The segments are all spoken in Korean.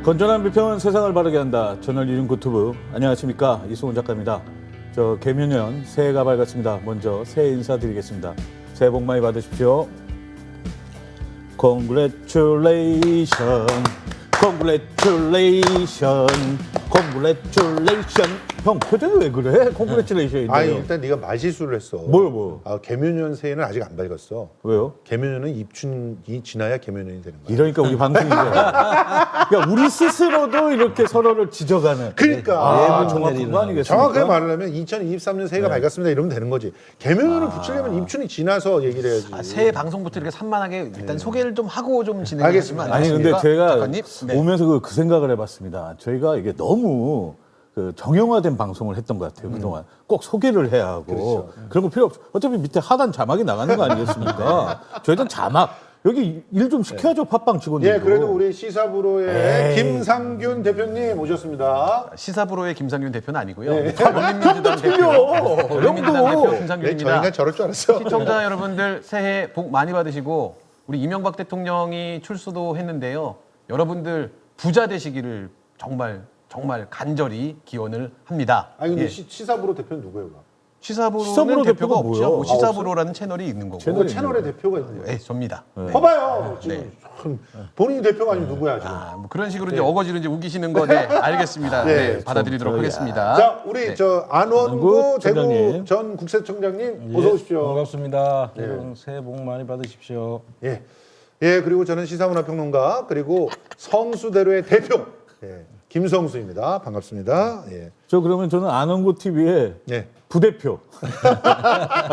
건전한 비평은 세상을 바르게 한다. 저널 이중구튜브 안녕하십니까, 이승훈 작가입니다. 저 개묘년 새해가 밝았습니다. 먼저 새해 인사드리겠습니다. 새해 복 많이 받으십시오. Congratulation, congratulation, congratulation. 형 표정이 왜 그래? Congratulation인데. 아니 일단 네가 말실수를 했어. 뭐? 아, 개묘년 새해는 아직 안 밝았어. 왜요? 개묘년은 입춘이 지나야 개묘년이 되는 거야. 이러니까 우리 방송이죠. 그러니까 우리 스스로도 이렇게 서로를 지적하는. 그러니까 정확한 거 아니겠습니까? 정확하게 말하려면 2023년 새해가 밝았습니다 이러면 되는 거지. 개묘년을 붙이려면 입춘이 지나서 얘기를 해야지. 새해 방송부터 이렇게 산만하게 일단 소개를 좀 하고 좀 진행하시면 알겠습니다. 안 아니 근데 되겠습니까? 제가 작가님? 네. 오면서 그 생각을 해봤습니다. 저희가 이게 너무 그 정형화된 방송을 했던 것 같아요. 그동안 꼭 소개를 해야 하고 그렇죠. 그런 거 필요 없어. 어차피 밑에 하단 자막이 나가는 거 아니겠습니까? 저희도 자막 여기 일 좀 시켜야죠. 팟빵 직원들. 예, 그래도 우리 시사부로의 김상균 대표님 오셨습니다. 시사부로의 김상균 대표는 아니고요. 네. 열린민주당 대표, 열린민주당 대표 네, 김상균입니다. 저희가 저럴 줄 알았어. 시청자 여러분들 새해 복 많이 받으시고 우리 이명박 대통령이 출소도 했는데요. 여러분들 부자 되시기를 정말 간절히 기원을 합니다. 아니 근데 예. 시사부로 대표는 누구예요? 시사부로는 시사부로 대표가 대표가 없죠. 뭐예요? 뭐 시사부로라는 채널이 있는 거고. 그 채널의 대표가 있는 거예요. 예, 접니다. 봐봐요. 지금 본인이 대표가 아니면 누구야 지금? 아, 뭐 그런 식으로 이제 어거지로 이제 우기시는 거, 네, 알겠습니다. 네, 받아들이도록 하겠습니다. 자, 우리 저 안원구 대구 청장님. 전 국세청장님 어서 오십시오. 반갑습니다. 여러분 새해 복 많이 받으십시오. 예. 예, 그리고 저는 시사문화평론가 그리고 성수대로의 대표 김성수입니다. 반갑습니다. 예. 저 그러면 저는 안원구 TV의 예. 부대표.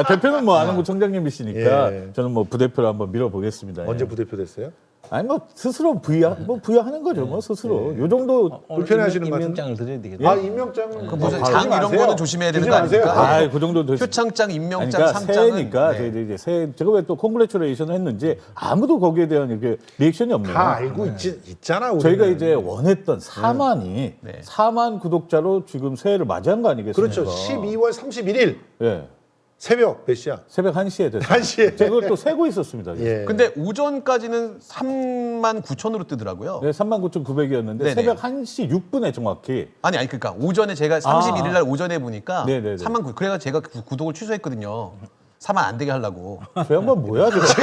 대표는 뭐 안원구 청장님이시니까 예. 저는 뭐 부대표로 한번 밀어보겠습니다. 언제 예. 부대표 됐어요? 아니 뭐 스스로 부여하는 거죠. 뭐 스스로. 요 정도. 불편해하시는 것 임명장을 드려야 되겠네요. 아, 임명장은 그 무슨 바로 장 이런 마세요. 거는 조심해야 되는 주지 거 마세요. 아닙니까? 아, 그 정도 됐 표창장, 임명장, 그러니까 상장은 새해니까 네. 저희들이 이제 새해 제가 왜 또 콩그레츄레이션을 했는지 아무도 거기에 대한 이렇게 리액션이 없네요. 다 알고 있잖아. 우리는. 저희가 이제 원했던 4만이 네. 4만 구독자로 지금 새해를 맞이한 거 아니겠습니까? 그렇죠. 12월 31일 예. 새벽 몇 시야? 새벽 1시에 됐어요. 1시에. 제가 그걸 또 세고 있었습니다. 예. 근데 오전까지는 3만 9천으로 뜨더라고요. 네, 39,900이었는데 네네. 새벽 1시 6분에 정확히 아니 그러니까 오전에 제가 31일 날 오전에 보니까 네네네. 3만 9. 그래가 제가 구독을 취소했거든요. 4만 안 되게 하려고. 저 양반 뭐야 저거. 저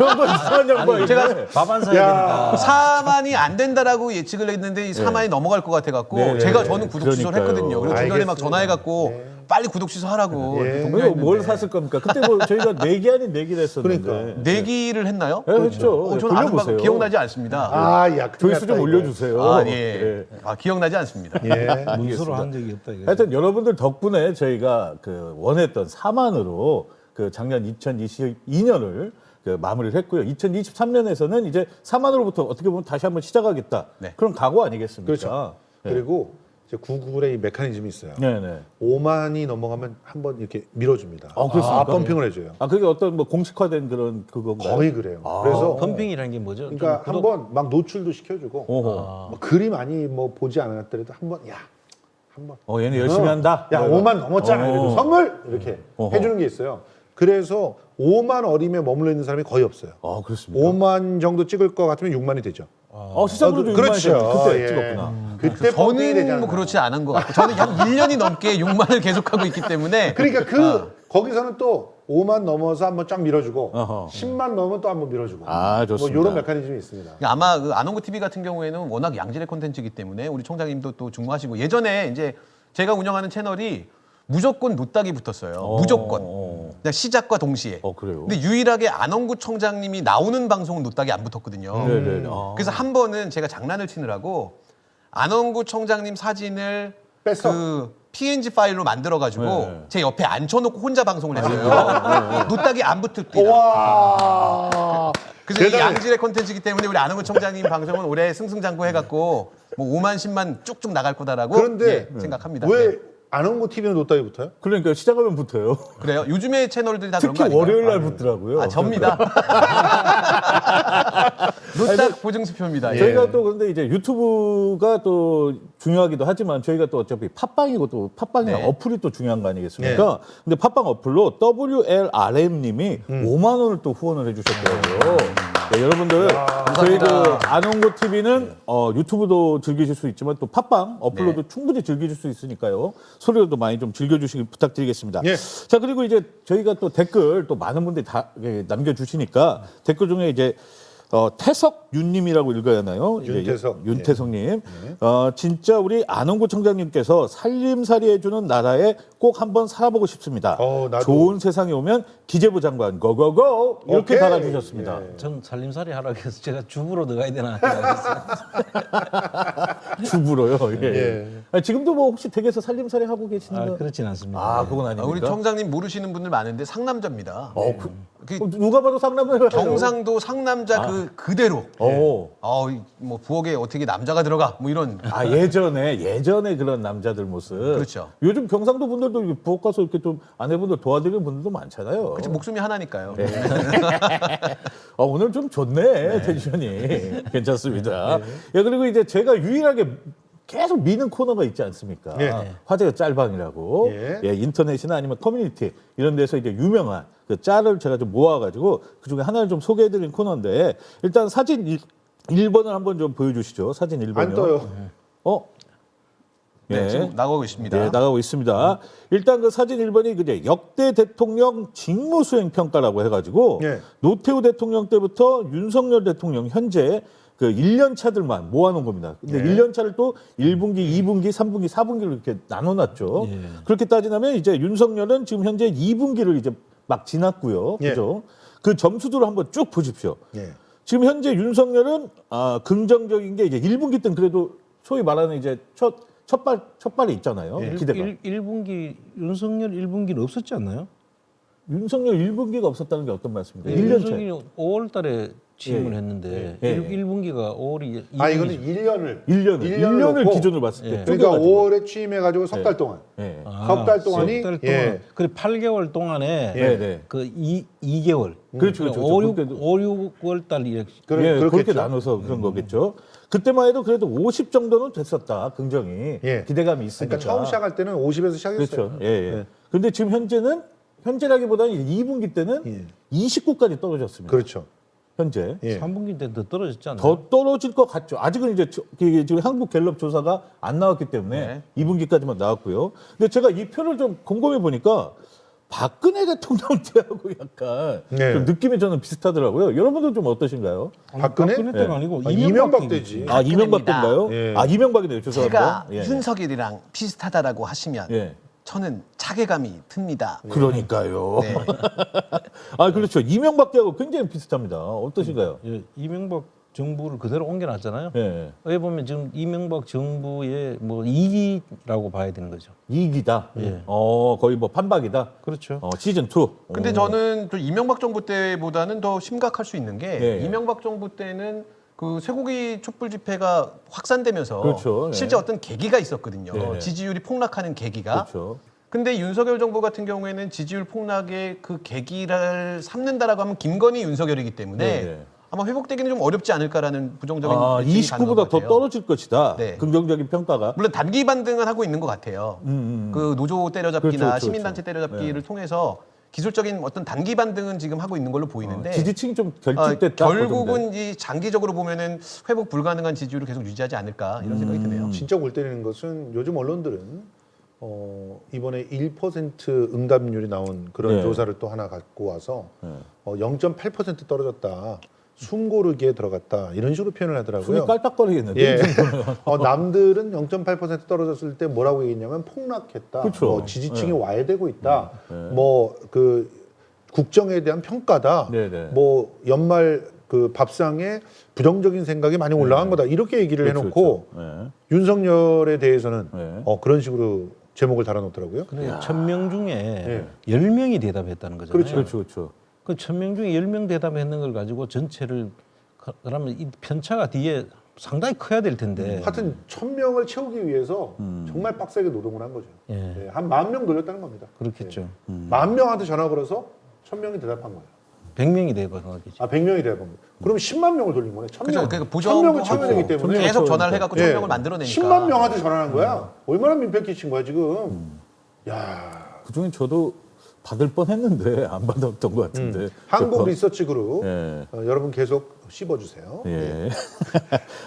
양반 이상한 양반이네. 제가 밥안 사야 되니까. 4만이 안 된다라고 예측을 했는데 이 4만이 넘어갈 것 같아 갖고 네네. 저는 구독 취소를 그러니까요. 했거든요. 그리고 주변에 막 알겠습니다. 전화해 갖고 빨리 구독 취소하라고. 예. 동료했는데. 뭘 샀을 겁니까? 그때 뭐 저희가 내기 아닌 내기를 했었는데. 그러니까. 내기를 했나요? 네, 했죠. 저는 아는 돌려보세요. 방 기억나지 않습니다. 아, 야. 큰일 조회수 좀 났다, 이거. 올려주세요. 아, 예. 예. 아, 기억나지 않습니다. 예. 문서로 한 적이 없다 이거. 하여튼 여러분들 덕분에 저희가 그 원했던 4만으로 그 작년 2022년을 그 마무리를 했고요. 2023년에서는 이제 4만으로부터 어떻게 보면 다시 한번 시작하겠다. 네. 그런 각오 아니겠습니까? 그렇죠. 그리고 이제 구글의 이 메커니즘이 있어요. 네네. 5만이 넘어가면 한번 이렇게 밀어줍니다. 그렇습니까? 펌핑을 해줘요. 아, 그게 어떤 뭐 공식화된 그런 그건가요? 거의 그래요. 그래서 펌핑이라는 게 뭐죠? 그러니까 좀 한번 막 노출도 시켜주고 오호. 뭐 글이 많이 뭐 보지 않았더라도 한번 한번 얘는 열심히 한다. 야 5만 넘었잖아. 그래도 선물 이렇게 어허. 해주는 게 있어요. 그래서 5만 어림에 머물러 있는 사람이 거의 없어요. 그렇습니까? 5만 정도 찍을 것 같으면 6만이 되죠. 시작으로도 그렇죠. 그때 예. 찍었구나. 그때 펌핑이 되지 저는 않았나요? 뭐 그렇지 않은 것 같고 저는 한 1년이 넘게 6만을 계속하고 있기 때문에 그러니까 거기서는 또 5만 넘어서 한번 쫙 밀어주고 어허. 10만 넘으면 또 한번 밀어주고 좋습니다. 뭐 이런 메커니즘이 있습니다. 아마 그 안원구 TV 같은 경우에는 워낙 양질의 콘텐츠이기 때문에 우리 총장님도 또 중무하시고 예전에 이제 제가 운영하는 채널이 무조건 노딱이 붙었어요. 무조건. 그냥 시작과 동시에. 그래요? 근데 유일하게 안원구 청장님이 나오는 방송은 노딱이 안 붙었거든요. 네네. 그래서 한 번은 제가 장난을 치느라고 안원구 청장님 사진을 뺐어? 그 PNG 파일로 만들어가지고 네. 제 옆에 앉혀놓고 혼자 방송을 했어요. 노딱이 안 붙을 때. 와. 그래서 이 대단해. 양질의 콘텐츠이기 때문에 우리 안원구 청장님 방송은 올해 승승장구 해갖고 뭐 5만 10만 쭉쭉 나갈 거다라고 그런데 생각합니다. 왜 네. 안원구 TV는 노딱이 붙어요? 그러니까 시작하면 붙어요. 그래요? 요즘에 채널들이 다 그런 거 특히 아닌가요? 월요일 날 붙더라고요. 아, 접니다. 노딱 보증수표입니다. 예. 저희가 또 근데 이제 유튜브가 또 중요하기도 하지만 저희가 또 어차피 팟빵이고 또 팟빵이랑 네. 어플이 또 중요한 거 아니겠습니까? 근데 팟빵 어플로 WLRM님이 5만 원을 또 후원을 해주셨더라고요. 네, 여러분들 저희 그 안홍고 TV는 유튜브도 즐기실 수 있지만 또 팟빵 어플로도 충분히 즐기실 수 있으니까요. 소리로도 많이 좀 즐겨주시길 부탁드리겠습니다. 예. 자 그리고 이제 저희가 또 댓글 또 많은 분들이 다 남겨주시니까 댓글 중에 이제 태석윤님이라고 읽어야 하나요? 이제 윤태석. 윤태석님. 진짜 우리 안홍구 청장님께서 살림살이 해주는 나라에 꼭 한번 살아보고 싶습니다. 나도. 좋은 세상이 오면 기재부 장관 고고고 이렇게 오케이. 달아주셨습니다. 예. 살림살이 하라고 해서 제가 주부로 들어가야 되나 생각했어요. 주부로요. 예. 예. 아니, 지금도 뭐 혹시 댁에서 살림살이 하고 계시는 거? 그렇진 않습니다. 아, 그건 아닙니까? 우리 청장님 모르시는 분들 많은데 상남자입니다. 그럼 누가 봐도 상남자예요. 경상도 상남자 그대로. 오. 뭐 부엌에 어떻게 남자가 들어가 뭐 이런. 아 예전에 그런 남자들 모습. 그렇죠. 요즘 경상도 분들도 이렇게 부엌 가서 이렇게 좀 아내분들 도와드리는 분들도 많잖아요. 그치, 목숨이 하나니까요. 오늘 좀 좋네 텐션이 괜찮습니다. 예, 그리고 이제 제가 유일하게 계속 미는 코너가 있지 않습니까? 예. 화제가 짤방이라고 예. 인터넷이나 아니면 커뮤니티 이런 데서 이제 유명한 그 짤을 제가 좀 모아가지고 그 중에 하나를 좀 소개해드린 코너인데 일단 사진 1번을 한번 좀 보여주시죠. 사진 1번이요. 안 떠요. 네, 예. 지금 나가고 있습니다. 네, 나가고 있습니다. 일단 그 사진 1번이 이제 역대 대통령 직무수행 평가라고 해가지고 예. 노태우 대통령 때부터 윤석열 대통령 현재 그 1년 차들만 모아놓은 겁니다. 근데 예. 1년 차를 또 1분기, 2분기, 3분기, 4분기로 이렇게 나눠놨죠. 그렇게 따지면 이제 윤석열은 지금 현재 2분기를 이제 막 지났고요. 예. 그죠? 그 점수들을 한번 쭉 보십시오. 예. 지금 현재 윤석열은 긍정적인 게 이제 1분기 때는 그래도 소위 말하는 이제 첫발이 있잖아요. 기대가. 1분기 윤석열 1분기는 없었지 않나요? 윤석열 1분기가 없었다는 게 어떤 말씀입니까? 예, 1년 차에. 윤석열이 5월달에 취임을 했는데 예. 1분기가 5월이 이거는 1년을 1년을 놓고, 기준으로 봤을 때. 예. 그러니까 쪼개가지고. 5월에 취임해가지고 석 달 동안 예. 석 달 동안이 석 달 동안 예. 그래 8개월 동안에 네, 네. 그 2개월 그렇죠, 그렇죠. 5, 그렇게도- 6월 달 이렇게 예, 그렇게 그렇겠죠. 나눠서 그런 거겠죠. 그때만 해도 그래도 50 정도는 됐었다. 긍정이. 예. 기대감이 있으니까. 그러니까 처음 시작할 때는 50에서 시작했어요. 그렇죠. 예, 예. 근데 지금 현재라기보다는 이제 2분기 때는 예. 29까지 떨어졌습니다. 그렇죠. 현재. 예. 3분기 때 더 떨어졌지 않나요? 더 떨어질 것 같죠. 아직은 이제 지금 한국 갤럽 조사가 안 나왔기 때문에 2분기까지만 나왔고요. 근데 제가 이 표를 좀 곰곰이 보니까 박근혜 대통령 때하고 약간 네. 좀 느낌이 저는 비슷하더라고요. 여러분들 좀 어떠신가요? 박근혜? 때가 아니고 이명박 때지. 때지. 이명박 때인가요? 예. 이명박이네요. 죄송합니다. 제가 윤석열이랑 비슷하다라고 하시면 예. 저는 자괴감이 듭니다. 그러니까요. 네. 그렇죠. 이명박 때하고 굉장히 비슷합니다. 어떠신가요? 예, 이명박 정부를 그대로 옮겨놨잖아요. 예. 여기 보면 지금 이명박 정부의 뭐 2기라고 봐야 되는 거죠. 이기다. 예. 거의 뭐 판박이다. 그렇죠. 시즌 2. 근데 저는 또 이명박 정부 때보다는 더 심각할 수 있는 게 예. 이명박 정부 때는 그 쇠고기 촛불 집회가 확산되면서 그렇죠. 예. 실제 어떤 계기가 있었거든요. 네. 지지율이 폭락하는 계기가. 그렇죠. 근데 윤석열 정부 같은 경우에는 지지율 폭락의 그 계기를 삼는다라고 하면 김건희 윤석열이기 때문에 네. 아마 회복되기는 좀 어렵지 않을까라는 부정적인 예측이 29보다 가능한 더 것 같아요. 떨어질 것이다. 네. 긍정적인 평가가. 물론 단기 반등은 하고 있는 것 같아요. 그 노조 때려잡기나 그렇죠, 그렇죠, 시민단체 그렇죠. 때려잡기를 통해서 기술적인 어떤 단기 반등은 지금 하고 있는 걸로 보이는데 지지층이 좀 결집됐다. 결국은 이 장기적으로 보면은 회복 불가능한 지지율을 계속 유지하지 않을까 이런 생각이 드네요. 진짜 골 때리는 것은 요즘 언론들은 이번에 1% 응답률이 나온 그런 네. 조사를 또 하나 갖고 와서 0.8% 떨어졌다. 숨 고르기에 들어갔다. 이런 식으로 표현을 숨이 하더라고요. 깔딱거리겠는데. 예. 남들은 0.8% 떨어졌을 때 뭐라고 얘기했냐면 폭락했다. 그렇죠. 뭐 지지층이 와해되고 있다. 뭐 그 국정에 대한 평가다. 네네. 뭐 연말 그 밥상에 부정적인 생각이 많이 올라간 거다. 이렇게 얘기를 그렇죠, 해놓고 그렇죠. 윤석열에 대해서는 네. 그런 식으로 제목을 달아놓더라고요. 근데 1000명 중에 10명이 대답했다는 거잖아요. 그렇죠. 그렇죠, 그렇죠. 그 1000명 중에 10명 대답했는 걸 가지고 전체를 그러면 이 편차가 뒤에 상당히 커야 될 텐데. 하여튼 1000명을 채우기 위해서 정말 빡세게 노동을 한 거죠. 예. 네, 한 10,000명 돌렸다는 겁니다. 그렇겠죠. 10,000명한테 전화 걸어서 1000명이 대답한 거예요. 100명이 되고 하겠지. 100명이 대답한 거예요. 그럼 10만 명을 돌린 거네. 1000명. 그렇죠. 그러니까 1000명을 채워야 되기 때문에 계속 전화를 해갖고 예. 1000명을 만들어내니까. 10만 명한테 전화한 거야. 얼마나 민폐 끼친 거야 지금. 야. 그중에 저도 받을 뻔했는데 안 받았던 것 같은데. 한국 리서치 그룹 예. 여러분 계속 씹어주세요. 예.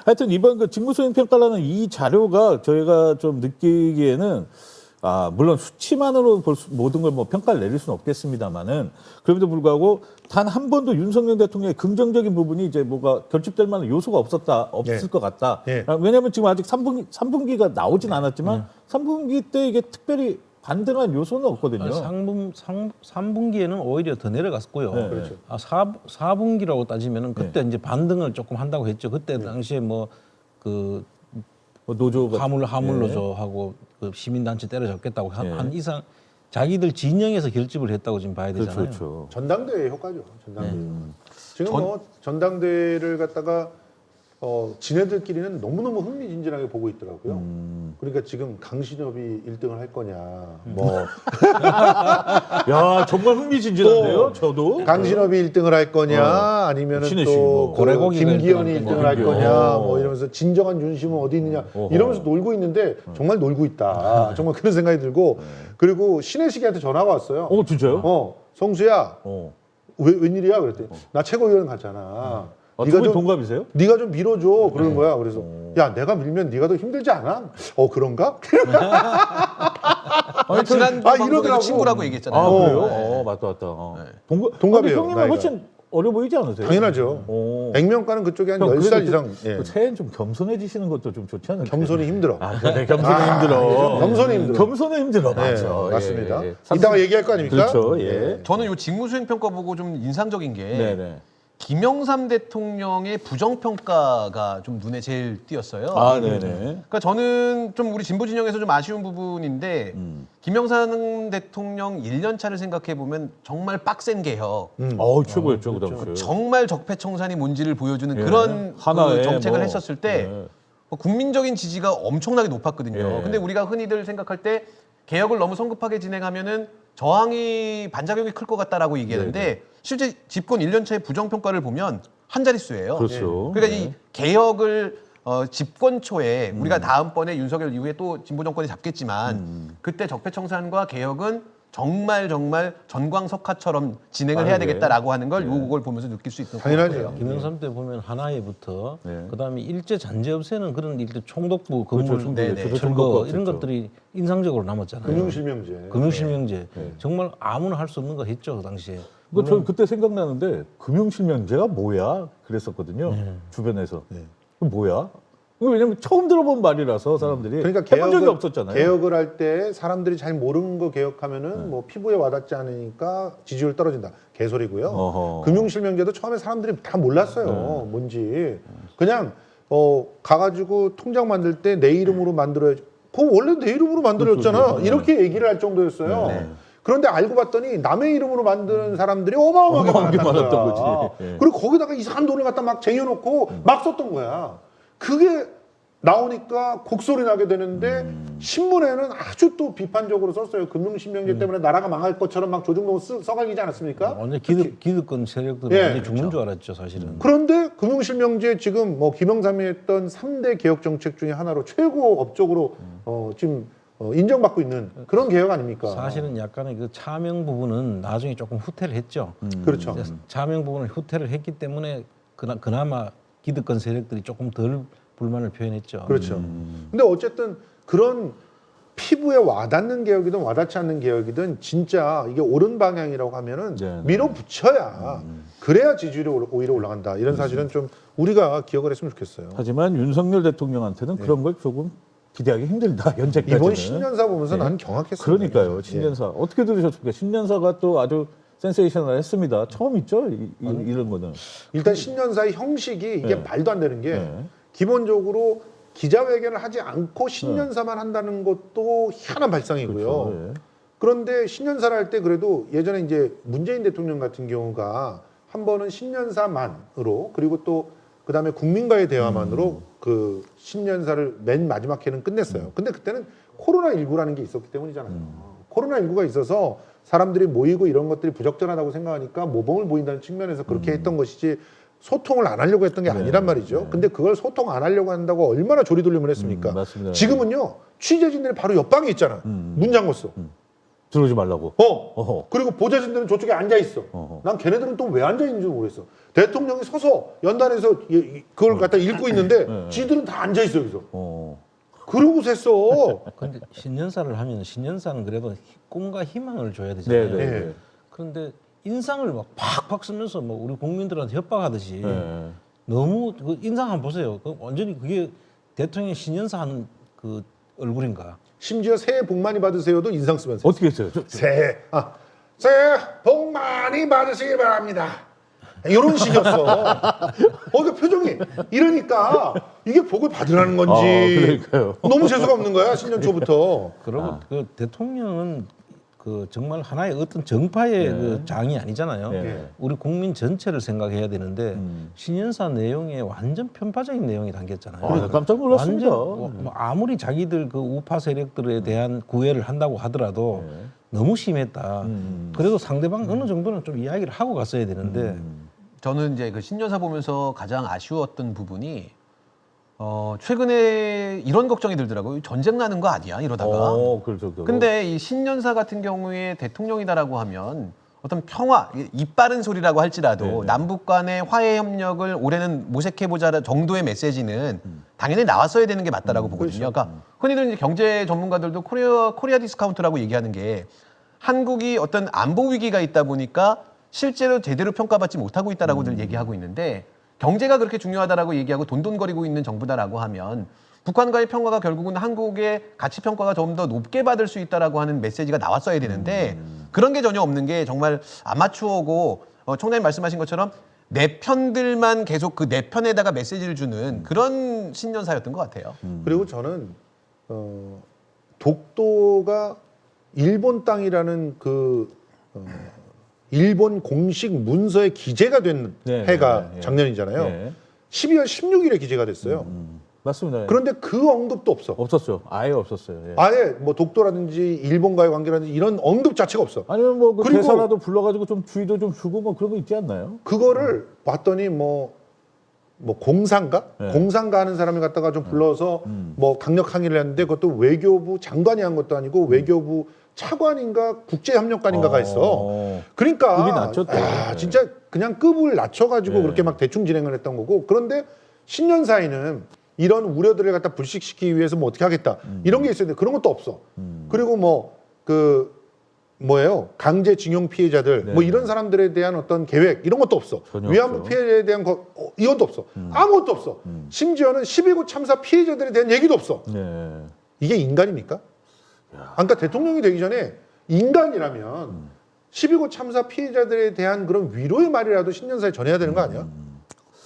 하여튼 이번 그 직무수행 평가라는 이 자료가 저희가 좀 느끼기에는 물론 수치만으로 모든 걸 뭐 평가를 내릴 수는 없겠습니다만은 그럼에도 불구하고 단 한 번도 윤석열 대통령의 긍정적인 부분이 이제 뭐가 결집될 만한 요소가 없을 것 같다. 예. 왜냐하면 지금 아직 3분기가 나오진 않았지만 3분기 때 이게 특별히 반등한 요소는 없거든요. 3분기에는 오히려 더 내려갔고요. 네. 그렇죠. 4분기라고 따지면은 그때 이제 반등을 조금 한다고 했죠. 그때 당시에 뭐 그 노조가 화물 예. 노조하고 그 시민단체 때려잡겠다고 예. 한 이상 자기들 진영에서 결집을 했다고 지금 봐야 되잖아요. 그렇죠, 그렇죠. 전당대회 효과죠. 전당대회. 지금 뭐 전당대회를 갖다가 지네들끼리는 너무너무 흥미진진하게 보고 있더라고요. 그러니까 지금 강신업이 1등을 할 거냐, 뭐 야 정말 흥미진진한데요. 저도 강신업이 1등을 할 거냐, 아니면은 신의 씨, 또 뭐 고래고기가 김기현이 1등을 1등을 할 김기현. 거냐, 뭐 이러면서 진정한 윤심은 어디 있느냐 이러면서 놀고 있는데 정말 놀고 있다. 정말 그런 생각이 들고 그리고 신의 씨한테 전화가 왔어요. 진짜요? 성수야, 어. 웬일이야? 그랬더니 나 최고위원 갔잖아. 두 분 동갑이세요? 네가 좀 밀어줘 그러는 거야. 그래서 야 내가 밀면 네가 더 힘들지 않아? 그런가? 지난 방송에서 이러더라고. 친구라고 얘기했잖아요. 그래요? 맞다. 동갑이에요, 근데 형님은 나이가. 훨씬 어려 보이지 않으세요? 당연하죠. 오. 액면가는 그쪽에 한 형, 10살 그래도 이상. 예. 새해엔 좀 겸손해지시는 것도 좀 좋지 않을까요? 겸손이 힘들어. 그래, 겸손이 힘들어. 겸손이 힘들어. 겸손은 힘들어. 네, 맞아. 맞습니다. 예. 이따가 얘기할 거 아닙니까? 그렇죠. 예. 저는 요 직무수행 평가 보고 좀 인상적인 게 네네. 김영삼 대통령의 부정평가가 좀 눈에 제일 띄었어요. 네네. 그러니까 저는 좀 우리 진보 진영에서 좀 아쉬운 부분인데 김영삼 대통령 1년 차를 생각해 보면 정말 빡센 개혁, 최고였죠 그 당시에. 정말 적폐청산이 뭔지를 보여주는 예. 그런 하나의 그 정책을 뭐, 했었을 때 예. 뭐 국민적인 지지가 엄청나게 높았거든요. 예. 근데 우리가 흔히들 생각할 때 개혁을 너무 성급하게 진행하면은 저항이 반작용이 클 것 같다라고 얘기하는데 실제 집권 1년 차의 부정평가를 보면 한 자릿수예요. 그렇죠. 그러니까 이 개혁을 집권 초에 우리가 다음번에 윤석열 이후에 또 진보 정권이 잡겠지만 그때 적폐청산과 개혁은 정말 전광석화처럼 진행을 해야 빠르게. 되겠다라고 하는 걸 요걸 보면서 느낄 수 있는 당연하죠. 것 같아요. 김영삼 때 보면 하나에부터 네. 그다음에 일제 잔재 없애는 그런 일들 총독부 건물 그렇죠. 네네. 철거 이런 것들이 인상적으로 남았잖아요. 금융실명제. 금융실명제 정말 아무나 할 수 없는 거 했죠 그 당시에. 저는 그때 생각나는데 금융실명제가 뭐야? 그랬었거든요. 주변에서. 그게 뭐야? 이거 왜냐면 처음 들어본 말이라서 사람들이 그러니까 해본 적이 없었잖아요. 개혁을 할 때 사람들이 잘 모르는 거 개혁하면은 뭐 피부에 와닿지 않으니까 지지율 떨어진다. 개소리고요. 어허. 금융실명제도 처음에 사람들이 다 몰랐어요. 뭔지. 그냥 가가지고 통장 만들 때 내 이름으로 만들어야지. 그거 원래 내 이름으로 만들었잖아. 이렇게 얘기를 할 정도였어요. 그런데 알고 봤더니 남의 이름으로 만드는 사람들이 어마어마하게 많았던 거지. 거야. 예. 그리고 거기다가 이상한 돈을 갖다 막 쟁여놓고 막 썼던 거야. 그게 나오니까 곡소리 나게 되는데 신문에는 아주 또 비판적으로 썼어요. 금융실명제 때문에 나라가 망할 것처럼 막 조중동 써갈리지 않았습니까? 완전 기득권 세력들은 예, 완전 죽는 줄 알았죠 사실은. 그런데 금융실명제 지금 뭐 김영삼이 했던 3대 개혁 정책 중에 하나로 최고 업적으로 지금 인정받고 있는 그런 개혁 아닙니까? 사실은 약간의 그 차명 부분은 나중에 조금 후퇴를 했죠. 그렇죠. 차명 부분을 후퇴를 했기 때문에 그나마 기득권 세력들이 조금 덜 불만을 표현했죠. 그렇죠. 근데 어쨌든 그런 피부에 와닿는 개혁이든 와닿지 않는 개혁이든 진짜 이게 옳은 방향이라고 하면은 네, 네. 밀어붙여야 그래야 지지율이 오히려 올라간다. 이런 사실은 좀 우리가 기억을 했으면 좋겠어요. 하지만 윤석열 대통령한테는 그런 걸 조금 기대하기 힘들다. 현재까지는. 이번 신년사 보면서 나는 경악했어요. 그러니까요. 신년사. 어떻게 들으셨습니까? 신년사가 또 아주 센세이셔널 했습니다. 처음 있죠? 이런 거는. 일단 신년사의 형식이 이게 네. 말도 안 되는 게 네. 기본적으로 기자회견을 하지 않고 신년사만 한다는 것도 희한한 발상이고요. 그렇죠. 예. 그런데 신년사를 할 때 그래도 예전에 이제 문재인 대통령 같은 경우가 한 번은 신년사만으로 그리고 또 그다음에 국민과의 대화만으로 그 신년사를 맨 마지막 해는 끝냈어요. 근데 그때는 코로나19라는 게 있었기 때문이잖아요. 코로나19가 있어서 사람들이 모이고 이런 것들이 부적절하다고 생각하니까 모범을 보인다는 측면에서 그렇게 했던 것이지 소통을 안 하려고 했던 게 아니란 말이죠. 근데 그걸 소통 안 하려고 한다고 얼마나 조리돌림을 했습니까? 맞습니다. 지금은요 취재진들이 바로 옆방에 있잖아. 문 잠궜어. 들어오지 말라고. 어허. 그리고 보좌진들은 저쪽에 앉아 있어. 어허. 난 걔네들은 또 왜 앉아 있는지 모르겠어. 대통령이 서서 연단에서 그걸 갖다 읽고 있는데 지들은 다 앉아 있어 여기서. 그러고서 했어. 근데 신년사를 하면 신년사는 그래도 꿈과 희망을 줘야 되잖아요. 네. 그런데 인상을 막 팍팍 쓰면서 뭐 우리 국민들한테 협박하듯이 네. 너무 그 인상 한번 보세요. 그 완전히 그게 대통령 신년사 하는 그 얼굴인가? 심지어 새해 복 많이 받으세요도 인상 쓰면서. 어떻게 했어요? 새해 복 많이 받으시기 바랍니다. 이런 식이었어. 그 표정이 이러니까 이게 복을 받으라는 건지. 그러니까요. 너무 재수가 없는 거야 신년 초부터. 그리고 그 대통령은 그 정말 하나의 어떤 정파의 그 장이 아니잖아요. 네. 우리 국민 전체를 생각해야 되는데 신년사 내용에 완전 편파적인 내용이 담겼잖아요. 아, 깜짝 놀랐습니다. 완전 뭐 아무리 자기들 그 우파 세력들에 대한 구애를 한다고 하더라도 너무 심했다. 그래도 상대방 어느 정도는 좀 이야기를 하고 갔어야 되는데 저는 이제 그 신년사 보면서 가장 아쉬웠던 부분이 최근에 이런 걱정이 들더라고요. 전쟁 나는 거 아니야 이러다가. 그렇죠. 근데 이 신년사 같은 경우에 대통령이다라고 하면 어떤 평화, 입 바른 소리라고 할지라도 남북 간의 화해 협력을 올해는 모색해보자 정도의 메시지는 당연히 나왔어야 되는 게 맞다라고 보거든요. 그러니까 흔히들 이제 경제 전문가들도 코리아 디스카운트라고 얘기하는 게 한국이 어떤 안보 위기가 있다 보니까 실제로 제대로 평가받지 못하고 있다라고들 얘기하고 있는데 경제가 그렇게 중요하다라고 얘기하고 돈돈거리고 있는 정부다라고 하면 북한과의 평화가 결국은 한국의 가치 평가가 좀 더 높게 받을 수 있다라고 하는 메시지가 나왔어야 되는데 그런 게 전혀 없는 게 정말 아마추어고 총장님 말씀하신 것처럼 내 편들만 계속 그 내 편에다가 메시지를 주는 그런 신년사였던 것 같아요. 그리고 저는 독도가 일본 땅이라는 일본 공식 문서에 기재가 된 해가 작년이잖아요. 12월 16일에 기재가 됐어요. 맞습니다. 그런데 그 언급도 없어. 없었죠. 아예 없었어요. 예. 아예 뭐 독도라든지 일본과의 관계라든지 이런 언급 자체가 없어. 아니면 뭐 그 그리고- 대사라도 불러가지고 좀 주의도 좀 주고 뭐 그런 거 있지 않나요? 그거를 봤더니 뭐 공상가? 네. 공상가 하는 사람을 갖다가 좀 불러서 뭐 강력 항의를 했는데 그것도 외교부 장관이 한 것도 아니고 외교부 차관인가 국제협력관인가가 있어. 그러니까 급이 낮췄죠. 네. 진짜 그냥 급을 낮춰가지고 네. 그렇게 막 대충 진행을 했던 거고. 그런데 신년사에는 이런 우려들을 갖다 불식시키기 위해서 뭐 어떻게 하겠다 이런 게 있었는데 그런 것도 없어. 그리고 뭐예요? 강제징용 피해자들 뭐 이런 사람들에 대한 어떤 계획 이런 것도 없어. 전혀 위안부 없죠. 피해에 대한 이것도 없어. 아무것도 없어. 심지어는 12구 참사 피해자들에 대한 얘기도 없어. 네. 이게 인간입니까? 그러니까 대통령이 되기 전에 인간이라면 12구 참사 피해자들에 대한 그런 위로의 말이라도 신년사에 전해야 되는 거 아니야?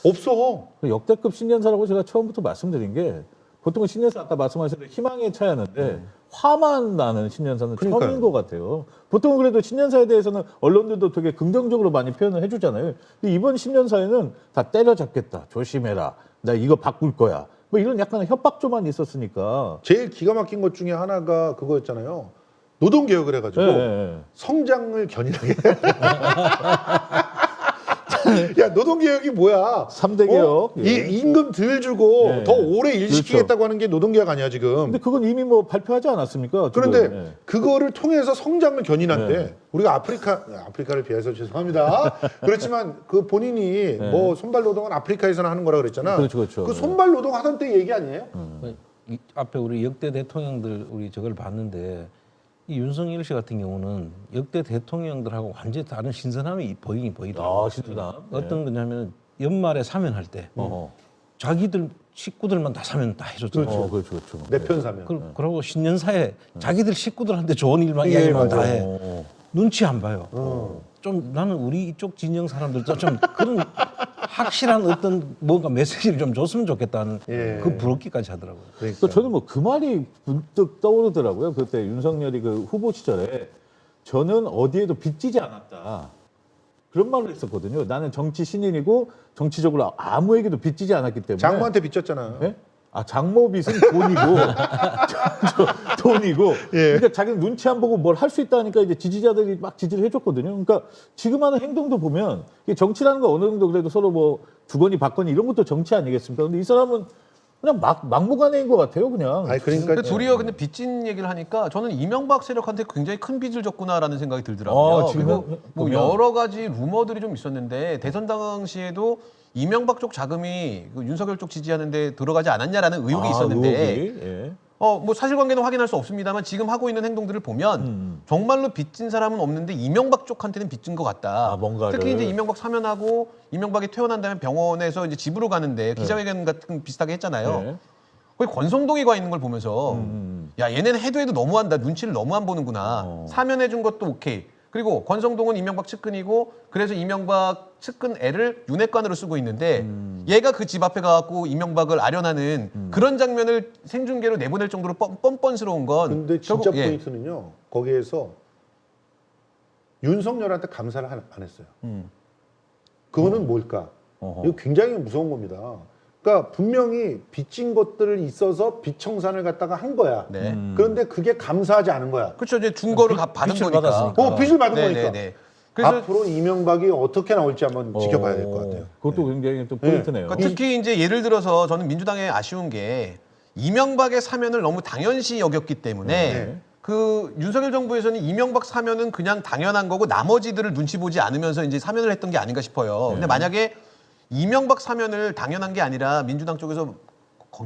없어. 역대급 신년사라고 제가 처음부터 말씀드린 게 보통은 신년사 아까 말씀하신 대로 희망에 차였는데 화만 나는 신년사는 그러니까요. 처음인 것 같아요. 보통은 그래도 신년사에 대해서는 언론들도 되게 긍정적으로 많이 표현을 해주잖아요. 근데 이번 신년사에는 다 때려잡겠다, 조심해라, 나 이거 바꿀 거야, 뭐 이런 약간 협박조만 있었으니까. 제일 기가 막힌 것 중에 하나가 그거였잖아요. 노동개혁을 해가지고 성장을 견인하게. 야, 노동개혁이 뭐야? 3대 개혁. 예. 이 임금 덜 주고 예. 더 오래 일 시키겠다고 하는 게 노동개혁 아니야 지금. 근데 그건 이미 뭐 발표하지 않았습니까? 지금? 그런데 예. 그거를 통해서 성장을 견인한대. 네. 우리가 아프리카를 비해서 죄송합니다. 그렇지만 그 본인이 뭐 손발 노동은 아프리카에서나 하는 거라 그랬잖아. 그렇죠. 그 손발 노동 하던 때 얘기 아니에요? 이 앞에 우리 역대 대통령들 우리 저걸 봤는데 이 윤석열 씨 같은 경우는 역대 대통령들하고 완전히 다른 신선함이 보이긴 보이더라고요. 아, 신선함. 어떤 거냐면 연말에 사면할 때 자기들 식구들만 다 사면 다 해줬잖아요. 그렇죠. 내 편 사면. 그러고 신년사에 자기들 식구들한테 좋은 일만 예, 이야기만 다 맞아요. 해. 눈치 안 봐요. 좀 나는 우리 이쪽 진영 사람들도 좀 그런 확실한 어떤 뭔가 메시지를 좀 줬으면 좋겠다는 그 부럽기까지 하더라고요. 그러니까. 저는 뭐 그 말이 문득 떠오르더라고요. 그때 윤석열이 그 후보 시절에 저는 어디에도 빚지지 않았다. 그런 말을 했었거든요. 나는 정치 신인이고 정치적으로 아무에게도 빚지지 않았기 때문에. 장모한테 빚졌잖아. 예? 아, 장모 빚은 돈이고, 돈이고. 그러니까 자기는 눈치 안 보고 뭘 할 수 있다니까 이제 지지자들이 막 지지를 해줬거든요. 그러니까 지금 하는 행동도 보면 이게 정치라는 거 어느 정도 그래도 서로 뭐 주거니 받거니 이런 것도 정치 아니겠습니까? 근데 이 사람은 그냥 막무가내인 것 같아요, 그냥. 아니 그러니까 근데 도리어 근데 빚진 얘기를 하니까 저는 이명박 세력한테 굉장히 큰 빚을 졌구나라는 생각이 들더라고요. 지금 그리고 뭐 보면- 여러 가지 루머들이 좀 있었는데 대선 당시에도 이명박 쪽 자금이 그 윤석열 쪽 지지하는데 들어가지 않았냐라는 의혹이 있었는데 의혹이? 예. 뭐 사실관계는 확인할 수 없습니다만 지금 하고 있는 행동들을 보면 정말로 빚진 사람은 없는데 이명박 쪽한테는 빚진 것 같다. 뭔가를. 특히 이제 이명박 사면하고 이명박이 퇴원한 다음에 병원에서 이제 집으로 가는데 기자회견 같은 비슷하게 했잖아요. 네. 거기 권성동이 가 있는 걸 보면서 야 얘네는 해도 너무한다. 눈치를 너무 안 보는구나. 사면해 준 것도 오케이. 그리고 권성동은 이명박 측근이고 그래서 이명박 측근 애를 윤핵관으로 쓰고 있는데 얘가 그 집 앞에 가갖고 이명박을 아련하는 그런 장면을 생중계로 내보낼 정도로 뻔뻔스러운 건 근데 진짜 결국, 예. 포인트는요. 거기에서 윤석열한테 감사를 안 했어요. 그거는 뭘까? 어허. 이거 굉장히 무서운 겁니다. 그러니까 분명히 빚진 것들을 있어서 빚 청산을 갖다가 한 거야. 네. 그런데 그게 감사하지 않은 거야. 그렇죠. 이제 준 거를 받은 빚을 거니까. 받았으니까. 빚을 받은 네, 거니까. 네, 네. 그래서 앞으로 이명박이 어떻게 나올지 한번 지켜봐야 될 것 같아요. 그것도 굉장히 또 포인트네요. 그러니까 특히 이제 예를 들어서 저는 민주당에 아쉬운 게 이명박의 사면을 너무 당연시 여겼기 때문에 네. 그 윤석열 정부에서는 이명박 사면은 그냥 당연한 거고 나머지들을 눈치 보지 않으면서 이제 사면을 했던 게 아닌가 싶어요. 근데 만약에 이명박 사면을 당연한 게 아니라 민주당 쪽에서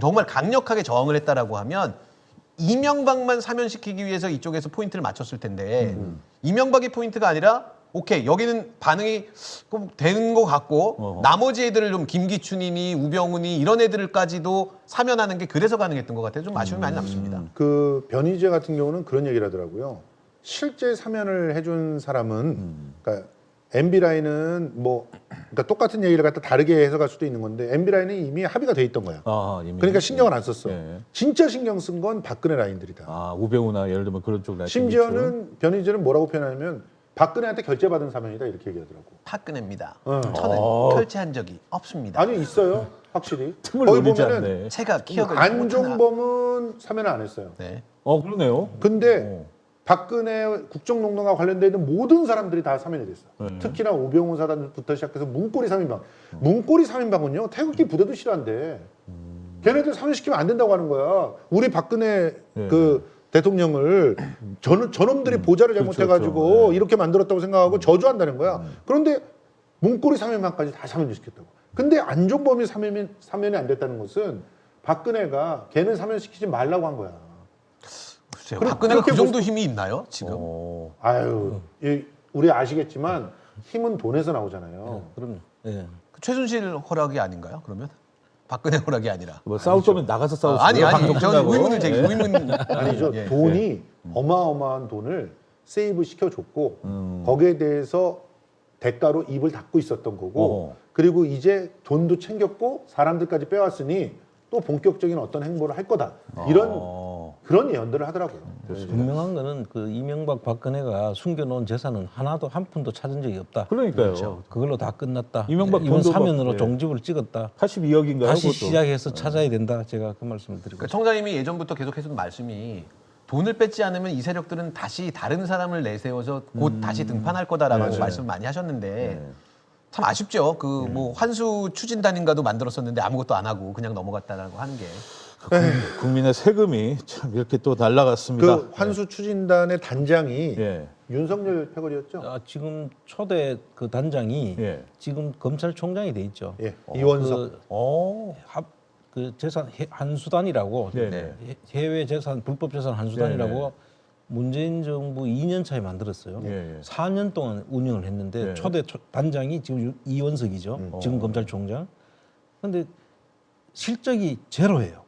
정말 강력하게 저항을 했다라고 하면 이명박만 사면시키기 위해서 이쪽에서 포인트를 맞췄을 텐데 이명박이 포인트가 아니라 오케이 여기는 반응이 좀 되는 것 같고 나머지 애들을 좀 김기춘이니 우병우니 이런 애들까지도 사면하는 게 그래서 가능했던 것 같아요. 좀 아쉬움이 많이 남습니다. 그 변희재 같은 경우는 그런 얘기를 하더라고요. 실제 사면을 해준 사람은 그러니까 MB 라인은 뭐 그러니까 똑같은 얘기를 갖다 다르게 해석할 수도 있는 건데 MB 라인은 이미 합의가 돼 있던 거야. 이미. 그러니까 신경을 안 썼어. 예. 진짜 신경 쓴 건 박근혜 라인들이다. 우병우나 예를 들면 그런 쪽 라인. 심지어는 변희재는 뭐라고 표현하냐면 박근혜한테 결제받은 사면이다 이렇게 얘기하더라고. 박근혜입니다. 어. 저는 결제한 적이 없습니다. 아니 있어요, 확실히. 틈을 거기 노리지 보면은 않네. 제가 기억을 안종범은 사면을 안 했어요. 네. 그러네요. 근데 박근혜 국정농단과 관련돼 있는 모든 사람들이 다 사면이 됐어. 특히나 우병우 사단부터 시작해서 문고리 3인방. 문고리 3인방은요 태극기 부대도 싫어한대. 걔네들 사면시키면 안 된다고 하는 거야. 우리 박근혜 그 대통령을 저놈들이 보좌를 잘못해가지고 그렇죠. 이렇게 만들었다고 생각하고 저주한다는 거야. 그런데 문고리 3인방까지 다 사면시켰다고. 근데 안종범이 사면이 안 됐다는 것은 박근혜가 걔는 사면시키지 말라고 한 거야. 글쎄요. 그럼 박근혜가 그 그렇게 정도 힘이 있나요 지금? 아유, 우리 아시겠지만 힘은 돈에서 나오잖아요. 그럼요. 예. 그 최순실 허락이 아닌가요? 그러면 박근혜 허락이 아니라. 뭐 싸울 거면 나가서 싸우세요. 아니 방송 저는 끝나고. 의문을 제기 예. 의문 아니죠. 예. 돈이 어마어마한 돈을 세이브 시켜줬고 거기에 대해서 대가로 입을 닫고 있었던 거고 그리고 이제 돈도 챙겼고 사람들까지 빼왔으니 또 본격적인 어떤 행보를 할 거다. 이런 그런 예언들을 하더라고요. 분명한 거는 그 이명박 박근혜가 숨겨놓은 재산은 하나도 한 푼도 찾은 적이 없다. 그러니까요. 그걸로 다 끝났다. 이명박 이번 돈도 사면으로 막, 예. 종집을 찍었다. 82억인가요? 다시 시작해서 찾아야 된다. 제가 그 말씀을 드리고 그러니까 청장님이 예전부터 계속 해준 말씀이 돈을 뺏지 않으면 이 세력들은 다시 다른 사람을 내세워서 곧 다시 등판할 거다라고 말씀을 많이 하셨는데 참 아쉽죠. 그 뭐 환수 추진단인가도 만들었었는데 아무것도 안 하고 그냥 넘어갔다라고 하는 게. 국민의 세금이 참 이렇게 또 날라갔습니다. 그 환수 추진단의 단장이 예. 윤석열 패거리였죠. 지금 초대 그 단장이 예. 지금 검찰총장이 돼 있죠. 예, 이원석. 그 재산 한수단이라고 네네. 해외 재산 불법 재산 한수단이라고 문재인 정부 2년 차에 만들었어요. 예, 예. 4년 동안 운영을 했는데 예. 초대 단장이 지금 이원석이죠. 지금 검찰총장. 그런데 실적이 제로예요.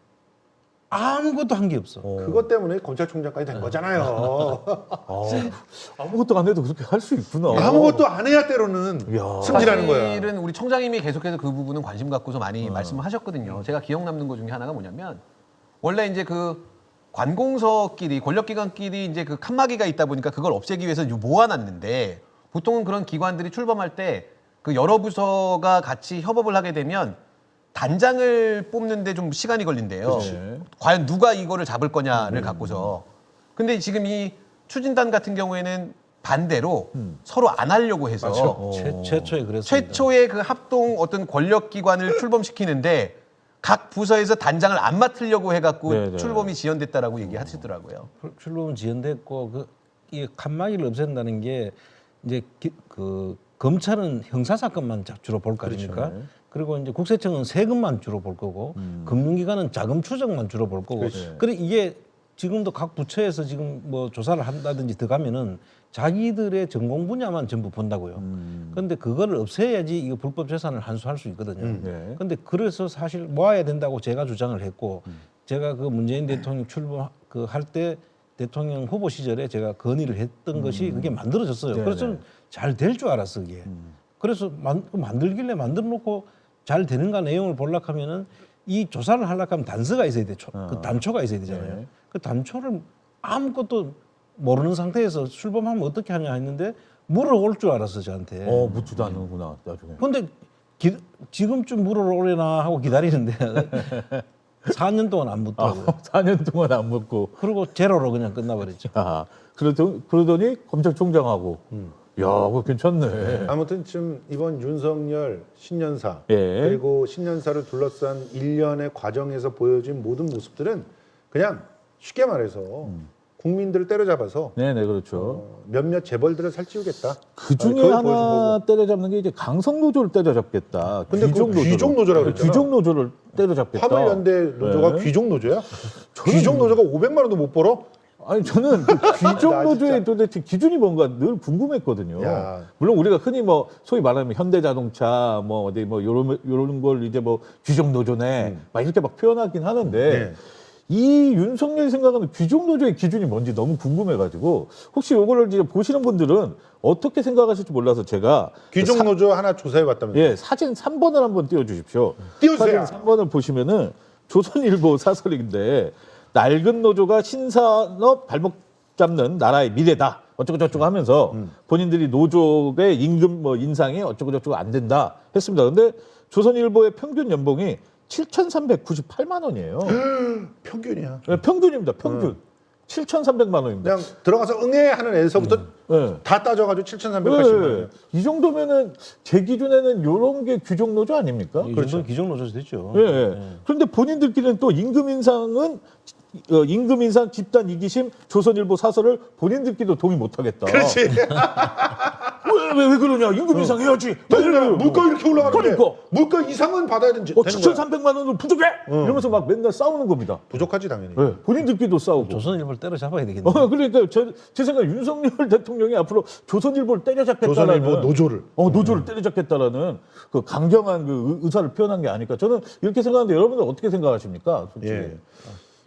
아무것도 한 게 없어. 그것 때문에 검찰총장까지 된 거잖아요. 아무것도 안 해도 그렇게 할 수 있구나. 아무것도 안 해야 때로는 이야. 승진하는 거야. 사실은 우리 청장님이 계속해서 그 부분은 관심 갖고서 많이 말씀을 하셨거든요. 제가 기억 남는 것 중에 하나가 뭐냐면 원래 이제 그 관공서끼리 권력기관끼리 이제 그 칸막이가 있다 보니까 그걸 없애기 위해서 모아놨는데 보통은 그런 기관들이 출범할 때 그 여러 부서가 같이 협업을 하게 되면 단장을 뽑는데 좀 시간이 걸린대요. 과연 누가 이거를 잡을 거냐를 갖고서. 근데 지금 이 추진단 같은 경우에는 반대로 서로 안 하려고 해서 최초에 그랬습니다. 최초의 그 합동 어떤 권력기관을 출범시키는데 각 부서에서 단장을 안 맡으려고 해갖고 네네. 출범이 지연됐다라고 얘기하시더라고요. 출범은 지연됐고 이 칸막이를 없앤다는 게 이제 그 검찰은 형사 사건만 주로 볼 거 아닙니까? 그렇죠. 그리고 이제 국세청은 세금만 주로 볼 거고 금융기관은 자금 추적만 주로 볼 거고. 그래 이게 지금도 각 부처에서 지금 뭐 조사를 한다든지 들어가면은 자기들의 전공 분야만 전부 본다고요. 그런데 그거를 없애야지 이거 불법 재산을 한수할 수 있거든요. 네. 그런데 그래서 사실 모아야 된다고 제가 주장을 했고 제가 그 문재인 대통령 출범 그 할 때 대통령 후보 시절에 제가 건의를 했던 것이 그게 만들어졌어요. 네네. 그래서 잘 될 줄 알았어 그게. 그래서 만들길래 만들어 놓고 잘 되는가 내용을 보려고 하면은 이 조사를 하려고 하면 단서가 있어야 돼. 그 단초가 있어야 되잖아요. 네. 그 단초를 아무것도 모르는 상태에서 출범하면 어떻게 하냐 했는데 물어올 줄 알았어 저한테. 묻지도 않는구나 나중에. 근데 지금쯤 물어오려나 하고 기다리는데 4년 동안 안 묻더라고요. 4년 동안 안 먹고. 그리고 제로로 그냥 끝나버렸죠. 그러더니 검찰총장하고. 야, 그거 괜찮네. 아무튼 지금 이번 윤석열 신년사 예. 그리고 신년사를 둘러싼 일련의 과정에서 보여진 모든 모습들은 그냥 쉽게 말해서 국민들을 때려잡아서 네네, 그렇죠. 몇몇 재벌들을 살찌우겠다. 그 중에 그걸 하나 보여준 거고. 때려잡는 게 이제 강성노조를 때려잡겠다. 근데 그 귀족노조라고 그랬잖아. 귀족노조를 때려잡겠다. 화물연대 노조가 네. 귀족노조야? 귀족노조가 500만 원도 못 벌어? 아니 저는 그 귀족노조의 진짜. 도대체 기준이 뭔가 늘 궁금했거든요. 야. 물론 우리가 흔히 뭐 소위 말하면 현대자동차 뭐 어디 뭐 요런 걸 이제 뭐 귀족노조네 막 이렇게 막 표현하긴 하는데 네. 이 윤석열이 생각하는 귀족노조의 기준이 뭔지 너무 궁금해가지고 혹시 요거를 이제 보시는 분들은 어떻게 생각하실지 몰라서 제가 귀족노조 하나 조사해봤다면서요? 예, 사진 3번을 한번 띄워주십시오. 띄워주세요. 사진 3번을 보시면은 조선일보 사설인데 낡은 노조가 신산업 발목 잡는 나라의 미래다. 어쩌고저쩌고 하면서 본인들이 노조의 임금 뭐 인상이 어쩌고저쩌고 안 된다 했습니다. 근데 조선일보의 평균 연봉이 7,398만 원이에요. 평균이야. 네, 평균입니다. 평균. 7,300만 원입니다. 그냥 들어가서 응애 하는 애서부터 네. 다 따져가지고 7,380만 원. 이 정도면은 제 기준에는 요런 게 규정노조 아닙니까? 이 정도는 기종노조에서 됐죠. 예, 예. 그런데 본인들끼리는 또 임금 인상은 임금 인상 집단 이기심 조선일보 사설을 본인들끼리도 동의 못 하겠다. 그렇지. 왜 그러냐? 임금 인상 해야지. 물가 이렇게 올라가는데 그러니까. 물가 이상은 받아야 되는 거야. 7,300만 원으로 부족해! 이러면서 막 맨날 싸우는 겁니다. 부족하지 당연히. 예, 본인들끼리도 싸우고. 조선일보를 때려잡아야 되겠네. 그러니까 제 생각에 윤석열 대통령이 앞으로 조선일보를 때려잡겠다라는 조선일보 노조를. 노조를 때려잡겠다라는 그 강경한 그 의사를 표현한 게 아닐까. 저는 이렇게 생각하는데 여러분들 어떻게 생각하십니까? 솔직히. 예.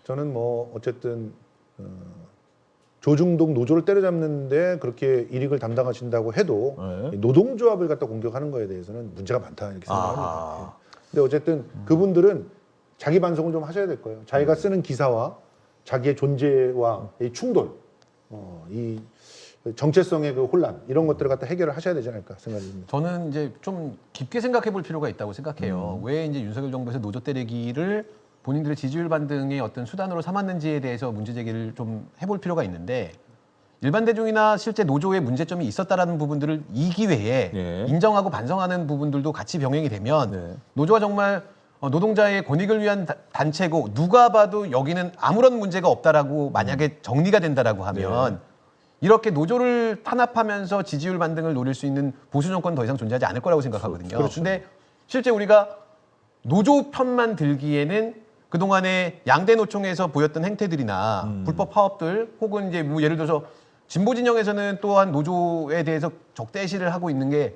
저는 뭐 어쨌든 조중동 노조를 때려잡는데 그렇게 일익을 담당하신다고 해도 네. 노동조합을 갖다 공격하는 거에 대해서는 문제가 많다 이렇게 생각합니다. 아. 근데 어쨌든 그분들은 자기 반성을 좀 하셔야 될 거예요. 자기가 쓰는 기사와 자기의 존재와 이 충돌, 이 정체성의 그 혼란 이런 것들을 갖다 해결을 하셔야 되지 않을까 생각이 듭니다. 저는 이제 좀 깊게 생각해 볼 필요가 있다고 생각해요. 왜 이제 윤석열 정부에서 노조 때리기를 본인들의 지지율 반등의 어떤 수단으로 삼았는지에 대해서 문제 제기를 좀 해볼 필요가 있는데 일반 대중이나 실제 노조에 문제점이 있었다라는 부분들을 이 기회에 네. 인정하고 반성하는 부분들도 같이 병행이 되면 네. 노조가 정말 노동자의 권익을 위한 단체고 누가 봐도 여기는 아무런 문제가 없다라고 만약에 정리가 된다라고 하면 이렇게 노조를 탄압하면서 지지율 반등을 노릴 수 있는 보수 정권 더 이상 존재하지 않을 거라고 생각하거든요. 그런데 실제 우리가 노조 편만 들기에는 그동안에 양대 노총에서 보였던 행태들이나 불법 파업들 혹은 이제 뭐 예를 들어서 진보 진영에서는 또한 노조에 대해서 적대시를 하고 있는 게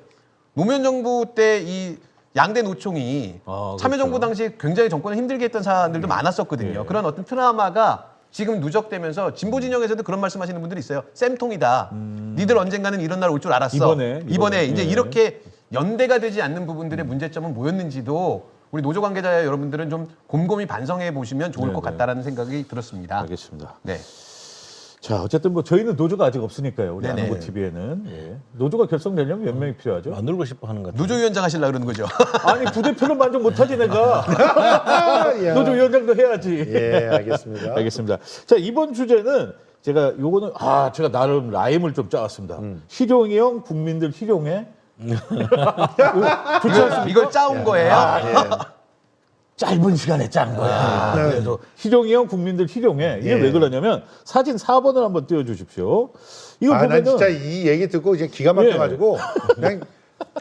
노무현 정부 때 이 양대 노총이 참여정부 당시 굉장히 정권을 힘들게 했던 사안들도 많았었거든요. 그런 어떤 트라우마가 지금 누적되면서 진보 진영에서도 그런 말씀하시는 분들이 있어요. 쌤통이다. 니들 언젠가는 이런 날 올 줄 알았어. 이번에 이제 이렇게 연대가 되지 않는 부분들의 문제점은 뭐였는지도 우리 노조 관계자 여러분들은 좀 곰곰이 반성해 보시면 좋을 것 같다라는 생각이 들었습니다. 알겠습니다. 네. 자, 어쨌든 뭐 저희는 노조가 아직 없으니까요. 우리 네네. 아나고 TV에는 노조가 결성되려면 몇 명이 필요하죠? 만들고 싶어 하는 것 같아요. 노조위원장 하시려고 그러는 거죠. 아니 부대표는 만족 못하지 내가. 노조위원장도 해야지. 예, 알겠습니다. 알겠습니다. 자, 이번 주제는 제가 요거는 제가 나름 라임을 좀 짜왔습니다. 희룡이 형 국민들 희룡해. 좋지 않습니까? 이걸 짜온 거예요. 아, 예. 짧은 시간에 짠 거야. 네. 그래서 희룡이 형 국민들 희룡해. 이게 예. 왜 그러냐면 사진 4번을 한번 띄워주십시오. 이거 난 보면은 진짜 이 얘기 듣고 이제 기가 막혀가지고 그냥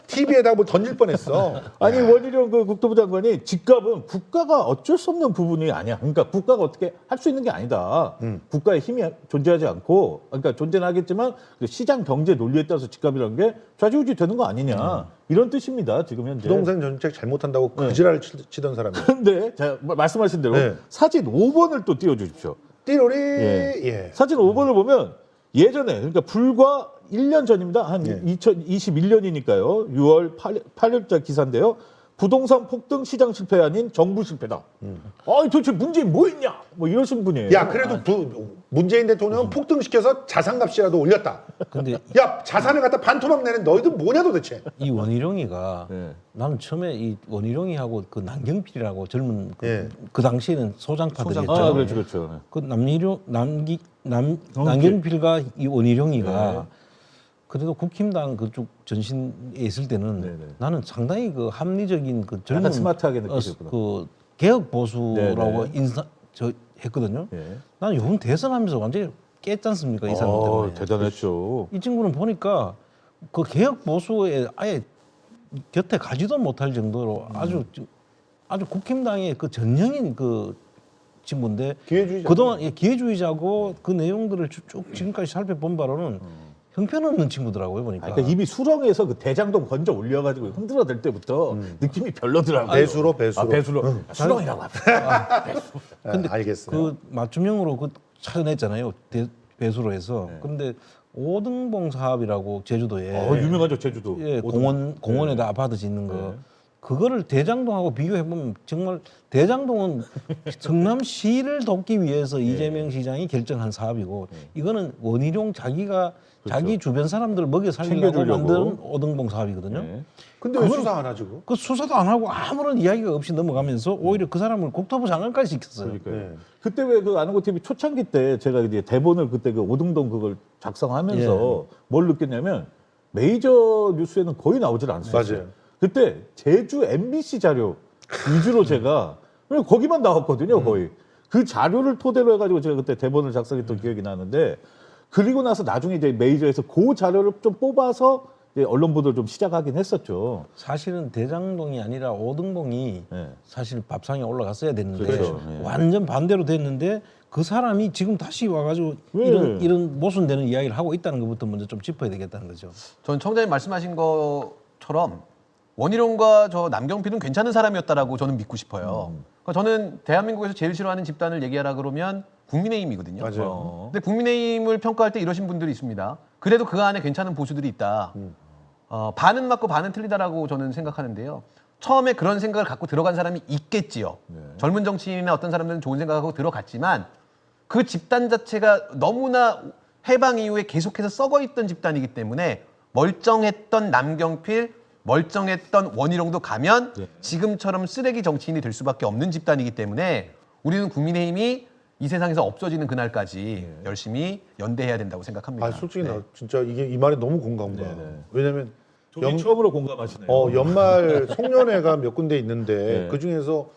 TV에다가 뭐 던질 뻔했어. 아니 원희룡 그 국토부 장관이 집값은 국가가 어쩔 수 없는 부분이 아니야. 그러니까 국가가 어떻게 할 수 있는 게 아니다. 국가의 힘이 존재하지 않고, 그러니까 존재는 하겠지만 그 시장 경제 논리에 따라서 집값이라는 게 좌지우지 되는 거 아니냐. 이런 뜻입니다. 지금 현재. 부동산 정책 잘못한다고 그지랄 치던 사람이. 그런데 자 말씀하신 대로 네. 사진 5번을 또 띄워주십시오. 띠로리. 예. 예. 사진 5번을 보면 예전에 그러니까 불과 1년 전입니다. 한 예. 2021년이니까요. 6월 8일자 기사인데요. 부동산 폭등 시장 실패 아닌 정부 실패다. 아니 도대체 문재인 뭐 했냐? 뭐 이러신 분이에요. 야 그래도 문재인 대통령은 폭등시켜서 자산값이라도 올렸다. 근데 야 자산을 갖다 반토막 내는 너희들 뭐냐 도대체. 이 원희룡이가 네. 나는 처음에 이 원희룡이하고 그 남경필이라고 젊은 예. 그 당시에는 소장파들이었죠. 아 그렇죠, 그렇죠. 그 남경필과 이 원희룡이가 네. 그래도 국힘당 그쪽 전신에 있을 때는 네네. 나는 상당히 그 합리적인 그 젊은 약간 스마트하게 느끼셨구나. 그 개혁 보수라고 네네. 했거든요. 예. 나는 요번 대선하면서 완전히 깼지 않습니까 이 사람 때문에. 대단했죠. 이 친구는 보니까 그 개혁 보수에 아예 곁에 가지도 못할 정도로 아주 국힘당의 그 전형인 그 친구인데 기회주의자. 그동안 기회주의자고 그 내용들을 쭉 지금까지 살펴본 바로는 형편없는 친구더라고요 보니까. 그러니까 이미 수렁에서 그 대장동 건져 올려가지고 흔들어댈 때부터 느낌이 별로더라고요. 배수로. 아, 배수로. 수렁이라고 합니다. 근데 알겠어요. 그 맞춤형으로 그 찾아냈잖아요 배수로 해서. 그런데 오등봉 사업이라고 제주도에 유명하죠 제주도. 예, 공원에다 아파트 짓는 거 그거를 대장동하고 비교해 보면 정말 대장동은 성남시를 돕기 위해서 이재명 시장이 결정한 사업이고 이거는 원희룡 자기가 자기 주변 사람들 먹여 살리려고 챙겨주려고. 만든 오등봉 사업이거든요. 네. 근데 왜 수사 안 하지? 그 수사도 안 하고 아무런 이야기가 없이 넘어가면서 오히려 그 사람을 국토부 장관까지 시켰어요. 그러니까요. 네. 그때 왜 그 아는고 TV 초창기 때 제가 이제 대본을 그때 그 오등동 그걸 작성하면서 뭘 느꼈냐면 메이저 뉴스에는 거의 나오질 않았어요. 맞아요. 그때 제주 MBC 자료 위주로 제가 거기만 나왔거든요, 거의. 그 자료를 토대로 해가지고 제가 그때 대본을 작성했던 기억이 나는데 그리고 나서 나중에 이제 메이저에서 그 자료를 좀 뽑아서 이제 언론 보도를 좀 시작하긴 했었죠. 사실은 대장동이 아니라 오등봉이 네. 사실 밥상에 올라갔어야 됐는데 그렇죠. 네. 완전 반대로 됐는데 그 사람이 지금 다시 와가지고 네. 이런 모순되는 이야기를 하고 있다는 것부터 먼저 좀 짚어야 되겠다는 거죠. 전 청장님 말씀하신 것처럼 원희룡과 저 남경필은 괜찮은 사람이었다라고 저는 믿고 싶어요. 그러니까 저는 대한민국에서 제일 싫어하는 집단을 얘기하라 그러면 국민의힘이거든요. 맞아요. 근데 국민의힘을 평가할 때 이러신 분들이 있습니다. 그래도 그 안에 괜찮은 보수들이 있다. 반은 맞고 반은 틀리다라고 저는 생각하는데요. 처음에 그런 생각을 갖고 들어간 사람이 있겠지요. 젊은 정치인이나 어떤 사람들은 좋은 생각하고 들어갔지만 그 집단 자체가 너무나 해방 이후에 계속해서 썩어있던 집단이기 때문에 멀쩡했던 남경필, 멀쩡했던 원희룡도 가면 지금처럼 쓰레기 정치인이 될 수밖에 없는 집단이기 때문에 우리는 국민의힘이 이 세상에서 없어지는 그날까지 열심히 연대해야 된다고 생각합니다. 아 솔직히 나 진짜 이게 이 말에 너무 공감가. 왜냐면 처음으로 공감하시네요. 연말 송년회가 몇 군데 있는데 네. 그 중에서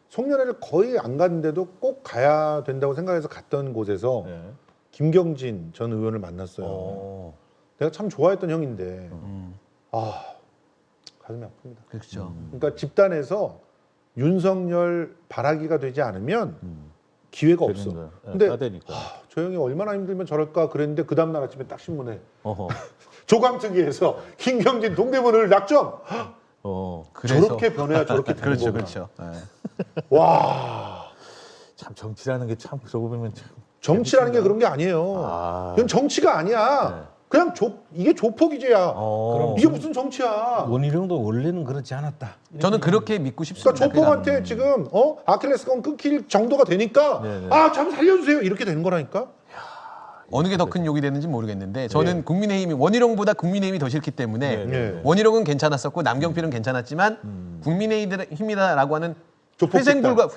송년회를 거의 안 갔는데도 꼭 가야 된다고 생각해서 갔던 곳에서 네. 김경진 전 의원을 만났어요. 내가 참 좋아했던 형인데 가슴이 아픕니다. 그렇죠. 그러니까 집단에서 윤석열 바라기가 되지 않으면 기회가 없어. 되는 거야. 근데 따대니까. 저 형이 얼마나 힘들면 저럴까 그랬는데 그 다음날 아침에 딱 신문에 어허. 조감특위에서 김경진 동대문을 낙점. 그래서 저렇게 변해야 저렇게 되는 그렇죠, 거구나. 그렇죠. 와. 참 정치라는 게 참 그러고 보면 참. 정치라는 게 그런 게 아니에요. 그건 정치가 아니야. 그냥 이게 조폭이제야. 이게 무슨 정치야? 원희룡도 원래는 그렇지 않았다. 저는 그렇게 믿고 싶습니다. 그러니까 조폭한테 지금 아킬레스건 끊길 정도가 되니까 네네. 참 살려주세요 이렇게 되는 거라니까. 어느 게 더 큰 욕이 되는지 모르겠는데 저는 국민의힘이 원희룡보다 국민의힘이 더 싫기 때문에 네. 원희룡은 괜찮았었고 남경필은 괜찮았지만 국민의힘이다라고 하는 조폭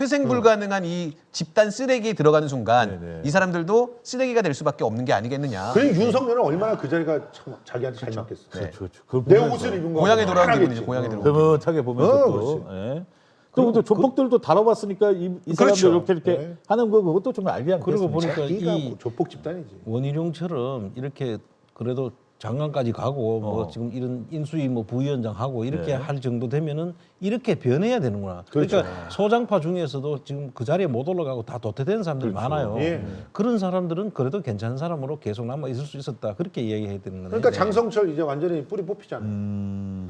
회생 불가능한 이 집단 쓰레기에 들어가는 순간 네네. 이 사람들도 쓰레기가 될 수밖에 없는 게 아니겠느냐. 그러니 윤석열은 얼마나 그 자리가 참 자기한테 잘 맞겠어. 네. 그렇죠. 그걸 내 보면서 옷을 입은 거 고향에 돌아온 편하겠지. 기분이죠. 고향에 돌아온 기분. 흐뭇하게 보면서 또. 그렇지. 예. 그리고 또 조폭들도 다뤄봤으니까 이 사람들 그렇죠. 이렇게 네. 하는 거 그것도 좀 알지 않겠습니까? 그리고 보니까 자기가 이 조폭 집단이지. 원희룡처럼 이렇게 그래도 장관까지 가고 뭐 지금 이런 인수위 뭐 부위원장 하고 이렇게 네. 할 정도 되면은 이렇게 변해야 되는구나. 그렇죠. 그러니까 소장파 중에서도 지금 그 자리에 못 올라가고 다 도태된 사람들이 많아요. 예. 그런 사람들은 그래도 괜찮은 사람으로 계속 남아 있을 수 있었다. 그렇게 이야기해야 되는 거예요. 그러니까 장성철 이제 완전히 뿌리 뽑히잖아요.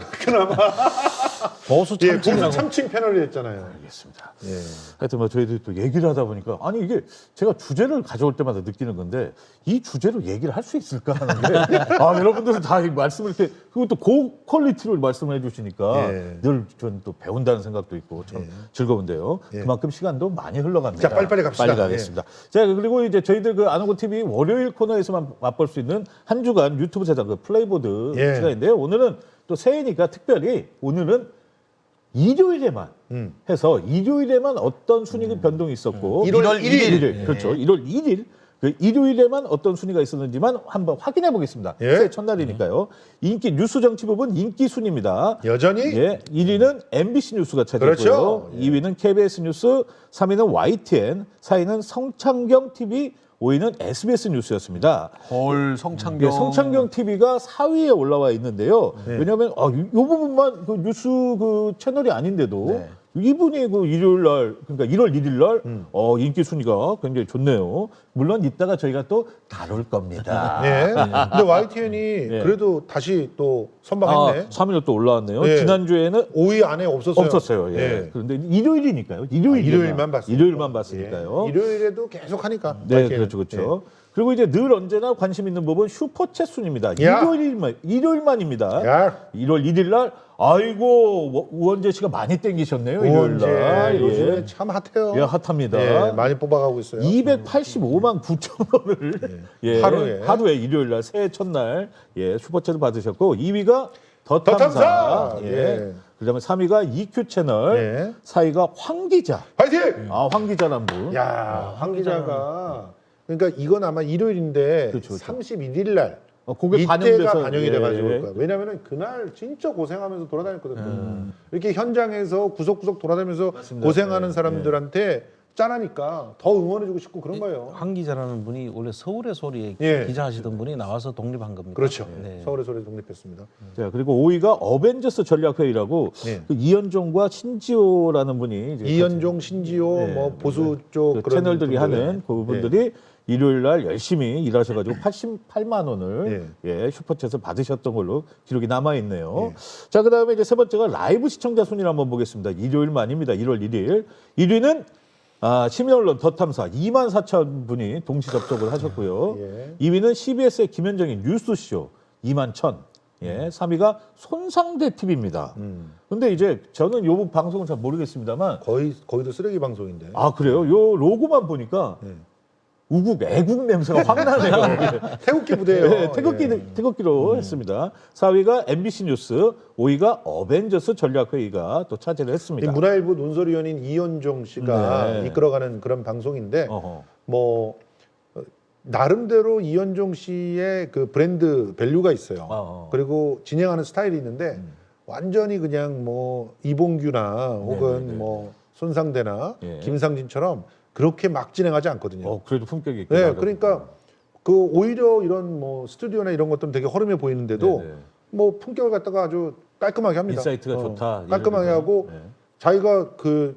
보수 예, 참칭이라고. 보수 참칭 패널이 됐잖아요. 알겠습니다. 예. 하여튼 뭐 저희들이 또 얘기를 하다 보니까 아니 이게 제가 주제를 가져올 때마다 느끼는 건데 이 주제로 얘기를 할 수 있을까 하는 게 아, 여러분들은 다 이 말씀을 이렇게 그리고 또 고퀄리티로 말씀을 해주시니까 예. 늘 전 또 배운다는 생각도 있고 참 즐거운데요. 예. 그만큼 시간도 많이 흘러갑니다. 자, 빨리빨리 갑시다. 빨리 가겠습니다. 자, 그리고 이제 저희들 그 아노고 TV 월요일 코너에서만 맛볼 수 있는 한 주간 유튜브 제작 그 플레이보드 예. 시간인데요. 오늘은 또 새해니까 특별히 오늘은 일요일에만 해서 일요일에만 어떤 순위가 변동이 있었고 1월 1일. 그렇죠. 1월 1일 그 일요일에만 어떤 순위가 있었는지만 한번 확인해 보겠습니다. 예. 새해 첫날이니까요. 인기 뉴스 정치 부분 인기 순위입니다. 여전히 예, 1위는 MBC 뉴스가 차지했고요. 그렇죠. 2위는 KBS 뉴스, 3위는 YTN, 4위는 성창경 TV, 5위는 SBS 뉴스였습니다. 헐 성창경. 예, 성창경 TV가 4위에 올라와 있는데요. 왜냐하면 이 부분만 그 뉴스 그 채널이 아닌데도 네. 이분이 그 일요일 날 그러니까 1월 1일 날 인기 순위가 굉장히 좋네요. 물론 이따가 저희가 또 다룰 겁니다. 예. 근데 YTN이 그래도 다시 또 선방했네. 3위로 또 올라왔네요. 예. 지난주에는 5위 안에 없었어요. 없었어요. 예. 그런데 일요일이니까요. 일요일만 봤으니까. 일요일만 봤으니까요. 예. 일요일에도 계속 하니까. 네, YTN 은. 그렇죠, 그렇죠. 그리고 이제 늘 언제나 관심 있는 부분 슈퍼챗 순입니다. 야. 일요일만입니다. 야. 1월 1일 날 아이고 우원재 씨가 많이 땡기셨네요. 일요일 언제 날. 요즘에 예. 참 핫해요. 예, 핫합니다. 예, 많이 뽑아가고 있어요. 285만 9천 원을 예, 하루에. 일요일 날 새해 첫날 예, 슈퍼챗을 받으셨고 2위가 더 더 탐사. 탐사! 예. 예. 그다음에 3위가 EQ 채널. 예. 4위가 황 기자. 파이팅! 황 기자란 분. 야, 황 기자가 그러니까 이건 아마 일요일인데 그렇죠, 그렇죠. 31일 날 그게 이때가 반영돼서 반영이 예, 돼가지고 예. 그럴 거야. 왜냐면은 그날 진짜 고생하면서 돌아다녔거든요. 이렇게 현장에서 구석구석 돌아다니면서 고생하는 사람들한테 짠하니까 더 응원해주고 싶고 그런 거예요. 황 기자라는 분이 원래 서울의 소리에 예. 기자하시던 분이 나와서 독립한 겁니다. 그렇죠. 네. 서울의 소리 독립했습니다. 자, 그리고 5위가 어벤져스 전략회의라고 예. 그 이현종과 신지호라는 분이 이제 이현종, 신지호, 네, 뭐 보수 쪽 그 그런 채널들이 분들. 하는 그분들이 일요일 날 열심히 일하셔가지고 88만 원을 예, 슈퍼챗을 받으셨던 걸로 기록이 남아 있네요. 자, 그다음에 이제 세 번째가 라이브 시청자 순위를 한번 보겠습니다. 일요일만입니다. 1월 1일. 1위는 시민언론 더 탐사 2만 4천 분이 동시 접속을 하셨고요. 예. 2위는 CBS의 김현정의 뉴스쇼 2만 1천. 예, 3위가 손상대 TV입니다. 근데 이제 저는 요 방송은 잘 모르겠습니다만 거의도 쓰레기 방송인데. 그래요? 요 로고만 보니까 우국 애국 냄새가 확 나네요. 태극기 부대예요. 네, 태극기로 했습니다. 4위가 MBC 뉴스, 5위가 어벤져스 전략회의가 또 차지를 이 했습니다. 문화일보 논설위원인 이현종 씨가 네. 이끌어가는 그런 방송인데 어허. 뭐 나름대로 이현종 씨의 그 브랜드 밸류가 있어요. 그리고 진행하는 스타일이 있는데 완전히 그냥 뭐 이봉규나 혹은 뭐 손상대나 예. 김상진처럼 그렇게 막 진행하지 않거든요. 그래도 품격이 있긴 네, 하더라고요. 그러니까 그 오히려 이런 뭐 스튜디오나 이런 것들은 되게 허름해 보이는데도 네네. 뭐 품격을 갖다가 아주 깔끔하게 합니다. 인사이트가 좋다. 깔끔하게 이런 하고 네. 자기가 그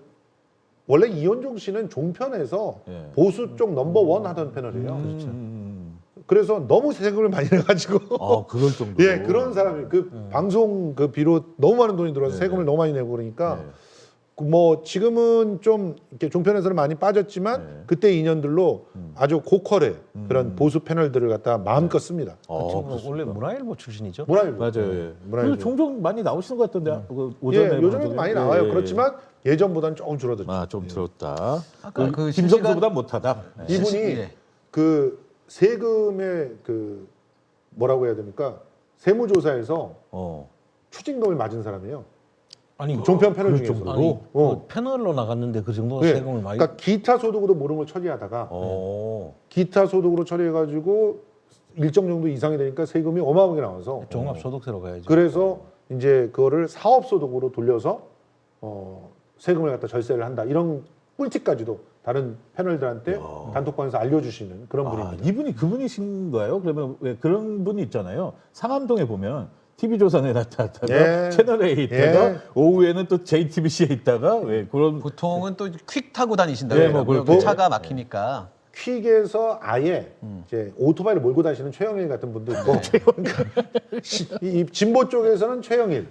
원래 이현종 씨는 종편에서 네. 보수 쪽 넘버원 하던 패널이에요. 그렇죠. 그래서 너무 세금을 많이 내가지고 그럴 정도. 예 그런 사람이 그 방송 그 비로 너무 많은 돈이 들어서 네네. 세금을 너무 많이 내고 그러니까 네. 뭐 지금은 좀 이렇게 종편에서는 많이 빠졌지만 네. 그때 인연들로 아주 고퀄의 그런 보수 패널들을 갖다 마음껏 씁니다. 그 친구는 원래 문화일보 출신이죠. 문화일보. 맞아요. 예. 문화일보. 그래서 종종 많이 나오시는 것 같던데. 그 예, 오전에 요즘에도 방송에. 많이 예, 나와요. 예, 그렇지만 예전보다는 조금 줄어들죠. 좀 들었다. 아까 그 김성수보다 못하다. 네. 이분이 예. 그 세금의 그 뭐라고 해야 됩니까? 세무조사에서 추징금을 맞은 사람이에요. 아니 종편 패널 그럴 중에서. 정도로? 그 패널로 나갔는데 그 정도 예. 세금을 많이 그러니까 기타 소득으로 모른 걸 처리하다가 어. 기타 소득으로 처리해가지고 일정 정도 이상이 되니까 세금이 어마어마하게 나와서 종합소득세로 가야죠. 그래서 이제 그거를 사업 소득으로 돌려서 세금을 갖다 절세를 한다 이런 꿀팁까지도 다른 패널들한테 단톡방에서 알려주시는 그런 분입니다. 이분이 그분이신가요? 그러면 왜 그런 분이 있잖아요. 상암동에 보면 TV조선에 나타났다가 예. 채널A에 있다가 예. 오후에는 또 JTBC에 있다가 왜 그런 보통은 또 퀵 타고 다니신다고 네, 해요. 뭐 그 차가 막히니까. 퀵에서 아예 이제 오토바이를 몰고 다니시는 최영일 같은 분도 있고 그러니까 이 진보 쪽에서는 최영일,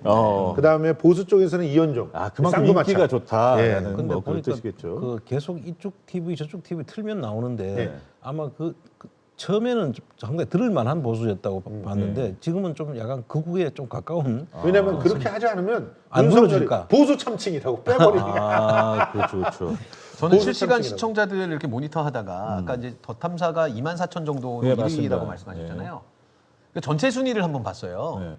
그다음에 보수 쪽에서는 이현종. 그만큼 쌍두마차. 인기가 좋다라는 예. 근데 뭐 그런 보니까 뜻이겠죠. 그 계속 이쪽 TV 저쪽 TV 틀면 나오는데 네. 아마 그 처음에는 상당히 들을 만한 보수였다고 봤는데 지금은 좀 약간 극우에 좀 가까운. 왜냐하면 그렇게 하지 않으면 안 윤석열이 들어줄까? 보수 참칭이라고 빼버리니까. 그렇죠. 저는 보수 실시간 참칭이라고. 시청자들 이렇게 모니터하다가 아까 이제 더 탐사가 24,000 정도 네, 1위라고 맞습니다. 말씀하셨잖아요. 그 전체 순위를 한번 봤어요. 네.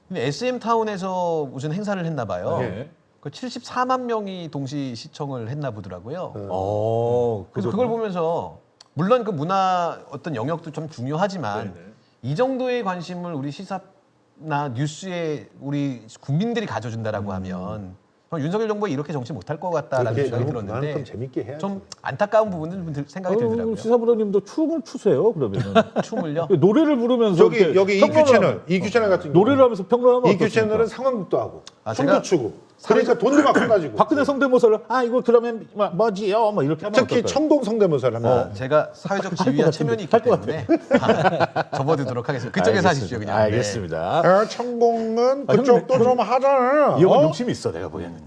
근데 SM 타운에서 무슨 행사를 했나 봐요. 네. 그 74만 명이 동시 시청을 했나 보더라고요. 그래서 그거- 그걸 보면서 물론 그 문화 어떤 영역도 좀 중요하지만 이 정도의 관심을 우리 시사나 뉴스에 우리 국민들이 가져준다라고 하면 윤석열 정부가 이렇게 정치 못할 것 같다라는 그렇게 생각이 그만큼 들었는데 재밌게 해야지. 좀 안타까운 부분은 좀 생각이 들더라고요. 시사부장님도 춤을 추세요. 그러면은 춤을요? 노래를 부르면서 저기 이렇게 여기 EQ 평론을 채널, 하면- EQ 채널 같은 노래를 하면서 평론하면 EQ 어떻습니까? 채널은 상황극도 하고 아, 춤도 제가 추고 그러니까 돈도 막 가지고 박근혜 성대모사를 이거 그러면 뭐지요? 뭐 이렇게 하면 특히 어떨까요? 청동 성대모사를 하면 제가 사회적 지위와 체면이 있기 할것 때문에 접어들도록 하겠습니다. 그쪽에서 하십시오. 그냥. 네. 알겠습니다. 청동은 아, 그쪽도 형님, 좀 하잖아요. 이 형은 욕심이 있어 내가 보기에는.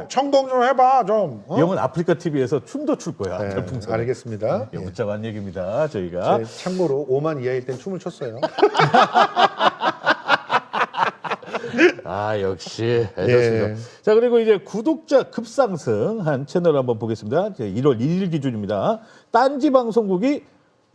청동 좀 해봐 좀. 이 형은 아프리카 TV에서 춤도 출 거야. 네, 별풍선. 알겠습니다. 예, 문자가 얘기입니다. 저희가. 참고로 5만 이하일 땐 춤을 췄어요. 역시. 예. 좋습니다. 자, 그리고 이제 구독자 급상승한 채널 한번 보겠습니다. 이제 1월 1일 기준입니다. 딴지 방송국이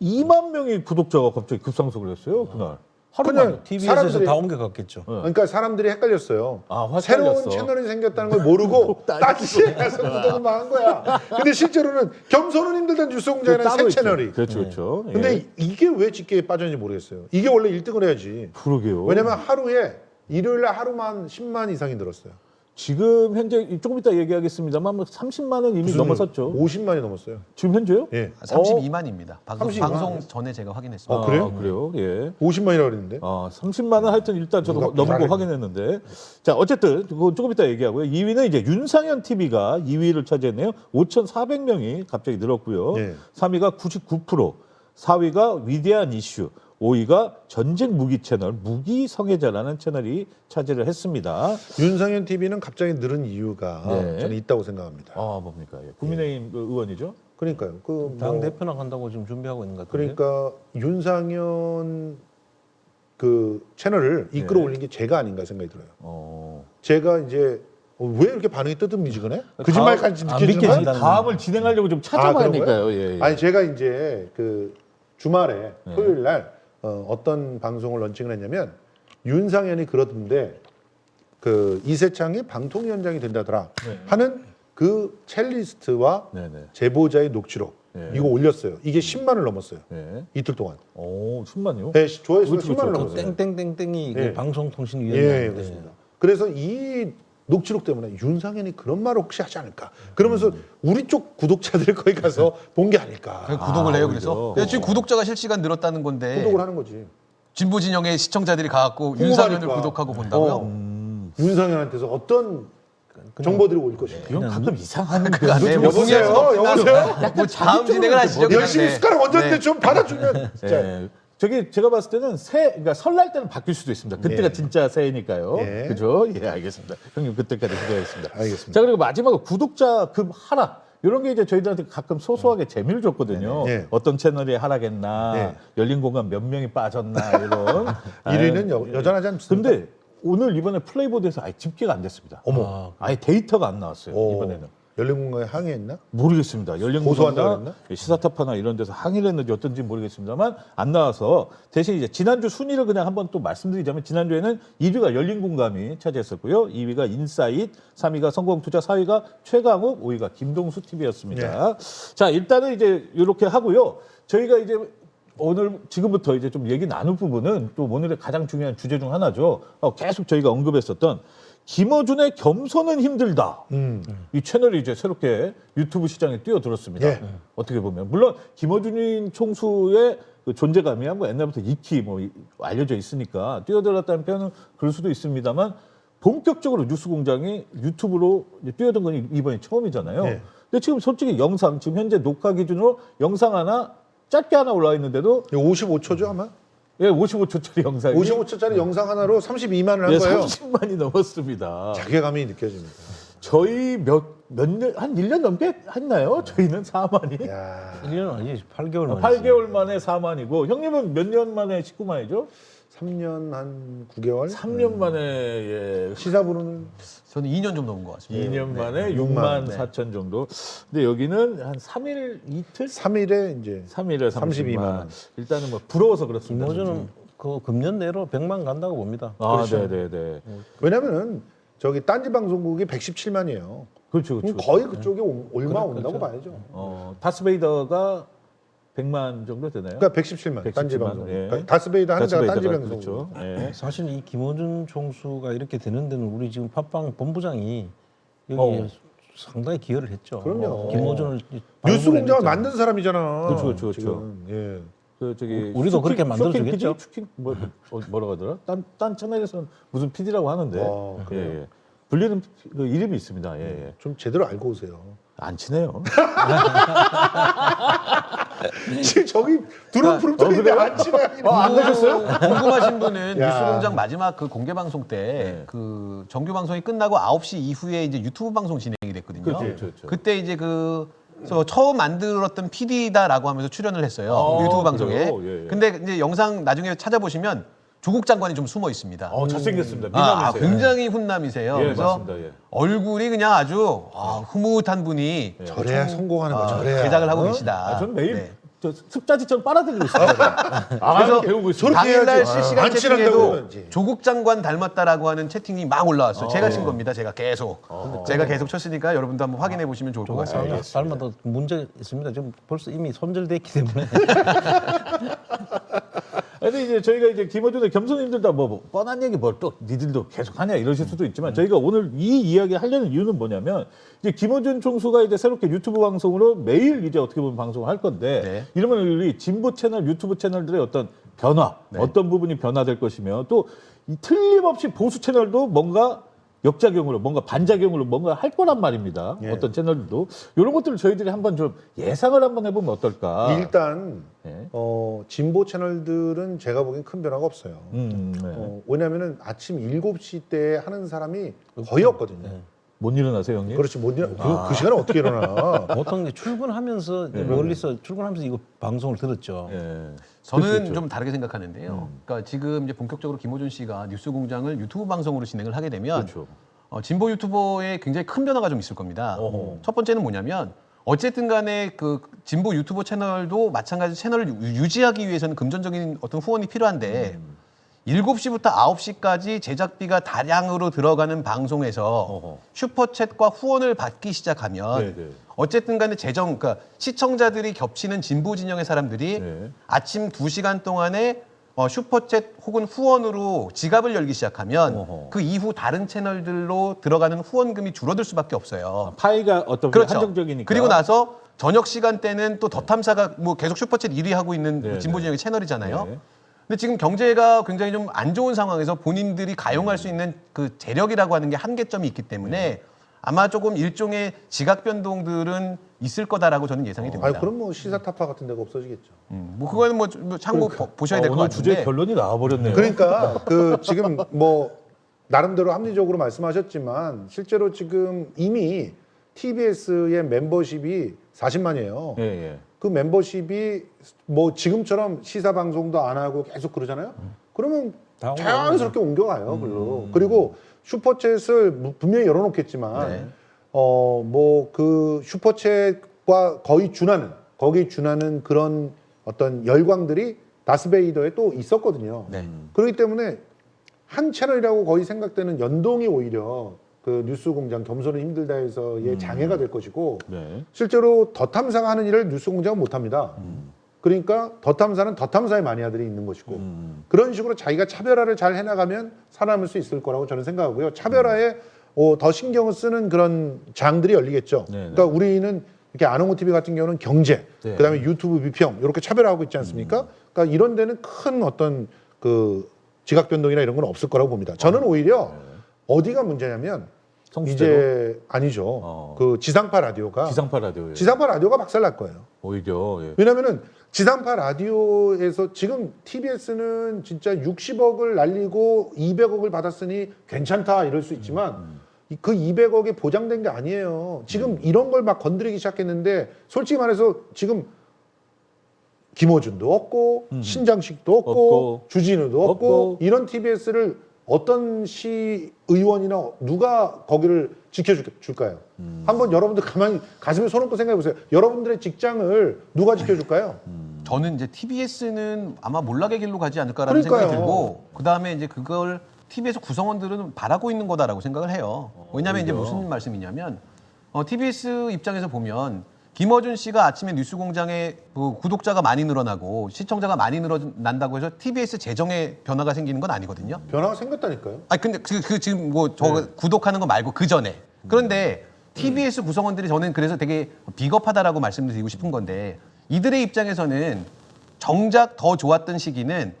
2만 명의 구독자가 갑자기 급상승을 했어요, 그날. 하루 그냥 만에. TV에서 사람들이- 다 옮겨갔겠죠. 그러니까 사람들이 헷갈렸어요. 헷갈렸어. 새로운 채널이 생겼다는 걸 모르고 딴지에 가서 구독을 한 거야. 근데 실제로는 겸손은 힘들던 뉴스공장에는 새 따로 채널이. 있죠. 그렇죠, 그렇죠. 예. 근데 이게 왜 집계에 빠졌는지 모르겠어요. 이게 원래 1등을 해야지. 그러게요. 왜냐면 하루에 일요일날 하루만 10만 이상이 늘었어요. 지금 현재 조금 이따 얘기하겠습니다만 30만 원 이미 넘어섰죠. 50만이 넘었어요. 지금 현재요? 예. 32만입니다. 32만. 방송 전에 제가 확인했습니다. 그래요? 그래요. 예. 50만이라고 그랬는데. 30만 원 하여튼 일단 저도 누가 넘은 거 계산해. 확인했는데. 자, 어쨌든 그거 조금 이따 얘기하고요. 2위는 이제 윤상현 TV가 2위를 차지했네요. 5,400명이 갑자기 늘었고요. 네. 3위가 99%, 4위가 위대한 이슈, 5위가 전쟁 무기 채널 무기 성애자라는 채널이 차지를 했습니다. 윤상현 TV는 갑자기 늘은 이유가 네. 저는 있다고 생각합니다. 뭡니까? 예. 국민의힘 그 의원이죠. 그러니까요. 당 대표 나간다고 지금 준비하고 있는 것 같은데. 그러니까 윤상현 그 채널을 이끌어 올린 게 제가 아닌가 생각이 들어요. 제가 이제 왜 이렇게 반응이 뜨뜻미지근해? 거짓말까지 안 느껴지는 거야? 믿겨진다. 다음을 진행하려고 좀 찾아봐야 그런 거예요? 하니까요. 예, 예. 아니 제가 이제 그 주말에 토요일 날 어떤 방송을 런칭을 했냐면 윤상현이 그러던데 그 이세창이 방통위원장이 된다더라 하는 그 첼리스트와 네네. 제보자의 녹취록 네. 이거 올렸어요. 이게 10만을 넘었어요. 네. 이틀 동안. 오, 10만요? 네, 조회수가 그렇죠, 10만을 그렇죠. 넘었어요. 땡땡땡땡이 그 예. 방송통신위원회인데 예, 그렇습니다. 그래서 이 녹취록 때문에 윤상현이 그런 말을 혹시 하지 않을까? 그러면서 우리 쪽 구독자들 거기 가서 본 게 아닐까? 그냥 구독을 해요. 그래서 오히려. 근데 지금 구독자가 실시간 늘었다는 건데 구독을 하는 거지. 진보 진영의 시청자들이 가갖고 궁금하니까. 윤상현을 구독하고 본다고요? 윤상현한테서 어떤 정보들이 올 것인가? 이건 가끔 이상한 네, 뭐 여보세요? 여보세요? 뭐 다음 진행을 하시죠. 그냥. 열심히 네. 숟가락 얹었는데 네. 좀 받아주면 진짜. 예. 저기 제가 봤을 때는 그러니까 설날 때는 바뀔 수도 있습니다. 그때가 예. 진짜 새해니까요. 예. 그죠? 예, 알겠습니다. 형님 그때까지 기대하겠습니다. 알겠습니다. 자, 그리고 마지막으로 구독자 급 하락. 이런 게 이제 저희들한테 가끔 소소하게 재미를 줬거든요. 네. 어떤 채널이 하락했나, 네. 열린 공간 몇 명이 빠졌나 이런. 1위는 여전하지 않습니다. 근데 오늘 이번에 플레이보드에서 아예 집계가 안 됐습니다. 어머. 아예 데이터가 안 나왔어요. 오, 이번에는. 열린 공간에 항의했나? 모르겠습니다. 열린 고소한다고 공간이나 시사타파나 이런 데서 항의를 했는지 어떤지 모르겠습니다만 안 나와서 대신 이제 지난주 순위를 그냥 한번 또 말씀드리자면 지난주에는 1위가 열린 공감이 차지했었고요. 2위가 인사이트, 3위가 성공투자, 4위가 최강욱, 5위가 김동수 TV였습니다. 자, 일단은 이제 이렇게 하고요. 저희가 이제 오늘 지금부터 이제 좀 얘기 나눌 부분은 또 오늘의 가장 중요한 주제 중 하나죠. 계속 저희가 언급했었던 김어준의 겸손은 힘들다. 음. 이 채널이 이제 새롭게 유튜브 시장에 뛰어들었습니다. 예. 어떻게 보면 물론 김어준 총수의 그 존재감이야 뭐 옛날부터 익히 뭐 알려져 있으니까 뛰어들었다는 표현은 그럴 수도 있습니다만 본격적으로 뉴스공장이 유튜브로 이제 뛰어든 건 이번이 처음이잖아요. 예. 근데 지금 솔직히 영상 지금 현재 녹화 기준으로 영상 하나 짧게 하나 올라와 있는데도 55초죠 아마? 예 55초짜리 영상이 55초짜리 영상 하나로 32만을 한 예, 거예요. 30만이 넘었습니다. 자괴감이 느껴집니다. 저희 몇 년, 한 1년 넘게 했나요? 저희는 4만이. 야, 1년 아니지 8개월 만에. 8개월 만에 4만이고, 형님은 몇 년 만에 19만이죠? 3년 한 9개월? 3년 만에, 예, 시사부는 저는 2년 좀 넘은 것 같습니다. 2년 만에 6만, 6만 네. 4천 정도. 근데 여기는 한 3일, 이틀? 3일에 이제 3일에 32만. 32만. 일단은 뭐 부러워서 그렇습니다. 김어준은 그 금년 내로 100만 간다고 봅니다. 아, 네네네. 왜냐면은 저기 딴지 방송국이 117만이에요. 그렇죠, 그렇죠. 거의 그쪽에 얼마 온다고 봐야죠. 다스베이더가 100만 정도 되나요? 그러니까 117만 딴지 117만, 방송. 예. 그러니까 다스베이더 하는 데가 딴지 다스베이더가 방송국. 그렇죠. 예. 사실 이 김어준 총수가 이렇게 되는 데는 우리 지금 팟빵 본부장이 여기 상당히 기여를 했죠. 그럼요. 김어준을 뉴스공장을 만든 사람이잖아. 그렇죠, 그렇죠, 그렇죠. 지금. 예. 그 저기 우리도 그렇게 쇼킹 만들어주겠죠? PD? 쇼킹 뭐라고 하더라? 딴 채널에서는 무슨 PD라고 하는데 그래요? 예. 불리는 그 이름이 있습니다. 예, 예. 좀 제대로 알고 오세요. 안 친해요. 지금 저기 드론 프롬프터인데 안 친해. 안 가셨어요? 궁금하신 분은 야. 뉴스공장 마지막 그 공개 방송 때 그 정규 방송이 끝나고 9시 이후에 이제 유튜브 방송 진행이 됐거든요. 그렇죠, 그렇죠. 그때 이제 그래서 처음 만들었던 PD다라고 하면서 출연을 했어요. 아, 유튜브 방송에. 그래요? 예, 예. 근데 이제 영상 나중에 찾아보시면 조국 장관이 좀 숨어 있습니다. 잘생겼습니다. 아, 미남이세요. 굉장히 훈남이세요. 예, 그래서 맞습니다. 예. 얼굴이 그냥 아주 흐뭇한 분이 저래야 성공하는 거 저래야. 제작을 하고 어? 계시다. 저는 매일 네. 저 습자지처럼 빨아들이고 있습니다. 그래서 배우고 있습니다. 저렇게 당일날 해야지. 실시간 안 친한다고 채팅에도 그러지. 조국 장관 닮았다라고 하는 채팅이 막 올라왔어요. 제가 친 겁니다. 제가 계속. 제가 계속 쳤으니까 여러분도 한번 확인해 보시면 좋을 것 같습니다. 닮아도 문제 있습니다. 지금 벌써 이미 손절됐기 때문에. 근데 이제 저희가 이제 김어준의 겸손 힘들다 뭐 뻔한 얘기 뭘 또 니들도 계속 하냐 이러실 수도 있지만 저희가 오늘 이 이야기 하려는 이유는 뭐냐면 이제 김어준 총수가 이제 새롭게 유튜브 방송으로 매일 이제 어떻게 보면 방송을 할 건데 네. 이러면 우리 진보 채널 유튜브 채널들의 어떤 변화 어떤 부분이 변화될 것이며 또 이 틀림없이 보수 채널도 뭔가 역작용으로 뭔가 반작용으로 뭔가 할 거란 말입니다. 예. 어떤 채널들도 이런 것들을 저희들이 한번 좀 예상을 한번 해보면 어떨까. 일단 예. 진보 채널들은 제가 보기엔 큰 변화가 없어요. 네. 왜냐면은 아침 7시 때 하는 사람이 거의 없거든요. 못 일어나세요, 형님? 그렇지 못 일어. 그 시간에 어떻게 일어나? 보통 이제 출근하면서 멀리서 출근하면서 이거 방송을 들었죠. 예. 저는 그렇죠. 좀 다르게 생각하는데요. 그러니까 지금 이제 본격적으로 김호준 씨가 뉴스공장을 유튜브 방송으로 진행을 하게 되면 그렇죠. 진보 유튜버에 굉장히 큰 변화가 좀 있을 겁니다. 첫 번째는 뭐냐면 어쨌든 간에 그 진보 유튜버 채널도 마찬가지 채널을 유지하기 위해서는 금전적인 어떤 후원이 필요한데 7시부터 9시까지 제작비가 다량으로 들어가는 방송에서 슈퍼챗과 후원을 받기 시작하면 네네. 어쨌든 간에 그러니까 시청자들이 겹치는 진보 진영의 사람들이 네. 아침 2시간 동안에 슈퍼챗 혹은 후원으로 지갑을 열기 시작하면 어허. 그 이후 다른 채널들로 들어가는 후원금이 줄어들 수밖에 없어요. 파이가 어떤 그렇죠. 한정적이니까. 그리고 나서 저녁 시간대는 또 더 탐사가 뭐 계속 슈퍼챗 1위 하고 있는 네, 진보 네. 진영의 채널이잖아요. 네. 근데 지금 경제가 굉장히 좀 안 좋은 상황에서 본인들이 가용할 수 있는 그 재력이라고 하는 게 한계점이 있기 때문에 아마 조금 일종의 지각 변동들은 있을 거다라고 저는 예상이 됩니다. 아니 그럼 뭐 시사 타파 같은 데가 없어지겠죠. 뭐 그거는 뭐 참고 보셔야 될 것 오늘 주제 같은데. 결론이 나와버렸네요. 그러니까 그 지금 뭐 나름대로 합리적으로 말씀하셨지만 실제로 지금 이미 TBS의 멤버십이 40만이에요. 예, 예. 그 멤버십이 뭐 지금처럼 시사 방송도 안 하고 계속 그러잖아요. 그러면 다 자연스럽게 옮겨가요, 글로. 그리고 슈퍼챗을 분명히 열어놓겠지만, 네. 뭐 그 슈퍼챗과 거기 준하는 그런 어떤 열광들이 다스베이더에 또 있었거든요. 네. 그렇기 때문에 한 채널이라고 거의 생각되는 연동이 오히려 그 뉴스공장 겸손은 힘들다에서의 장애가 될 것이고 네. 실제로 더 탐사가 하는 일을 뉴스공장은 못합니다. 그러니까 더 탐사는 더 탐사의 마니아들이 있는 것이고 그런 식으로 자기가 차별화를 잘 해나가면 살아남을 수 있을 거라고 저는 생각하고요. 차별화에 더 신경을 쓰는 그런 장들이 열리겠죠. 네네. 그러니까 우리는 이렇게 아농모 TV 같은 경우는 경제, 네. 그다음에 유튜브 비평 이렇게 차별화하고 있지 않습니까? 그러니까 이런 데는 큰 어떤 그 지각 변동이나 이런 건 없을 거라고 봅니다. 저는 오히려 어디가 문제냐면 성수대로? 이제 아니죠. 그 지상파 라디오가 지상파 라디오. 지상파 라디오가 박살날 거예요. 오히려 예. 왜냐면은 지상파 라디오에서 지금 TBS는 진짜 60억을 날리고 200억을 받았으니 괜찮다 이럴 수 있지만 그 200억이 보장된 게 아니에요. 지금 이런 걸 막 건드리기 시작했는데 솔직히 말해서 지금 김어준도 없고 신장식도 없고 주진우도 없고 이런 TBS를 어떤 시의원이나 누가 거기를 지켜줄까요? 한번 여러분들 가만히 가슴에 손 얹고 생각해 보세요. 여러분들의 직장을 누가 지켜줄까요? 저는 이제 TBS는 아마 몰락의 길로 가지 않을까라는 그러니까요. 생각이 들고 그다음에 이제 그걸 TBS 구성원들은 바라고 있는 거다라고 생각을 해요. 왜냐하면 이제 무슨 말씀이냐면 TBS 입장에서 보면 김어준 씨가 아침에 뉴스공장에 그 구독자가 많이 늘어나고 시청자가 많이 늘어난다고 해서 TBS 재정에 변화가 생기는 건 아니거든요. 변화가 생겼다니까요. 아 근데 그 지금 뭐 저 구독하는 거 말고 그 전에 그런데 TBS 구성원들이 저는 그래서 되게 비겁하다라고 말씀드리고 싶은 건데 이들의 입장에서는 정작 더 좋았던 시기는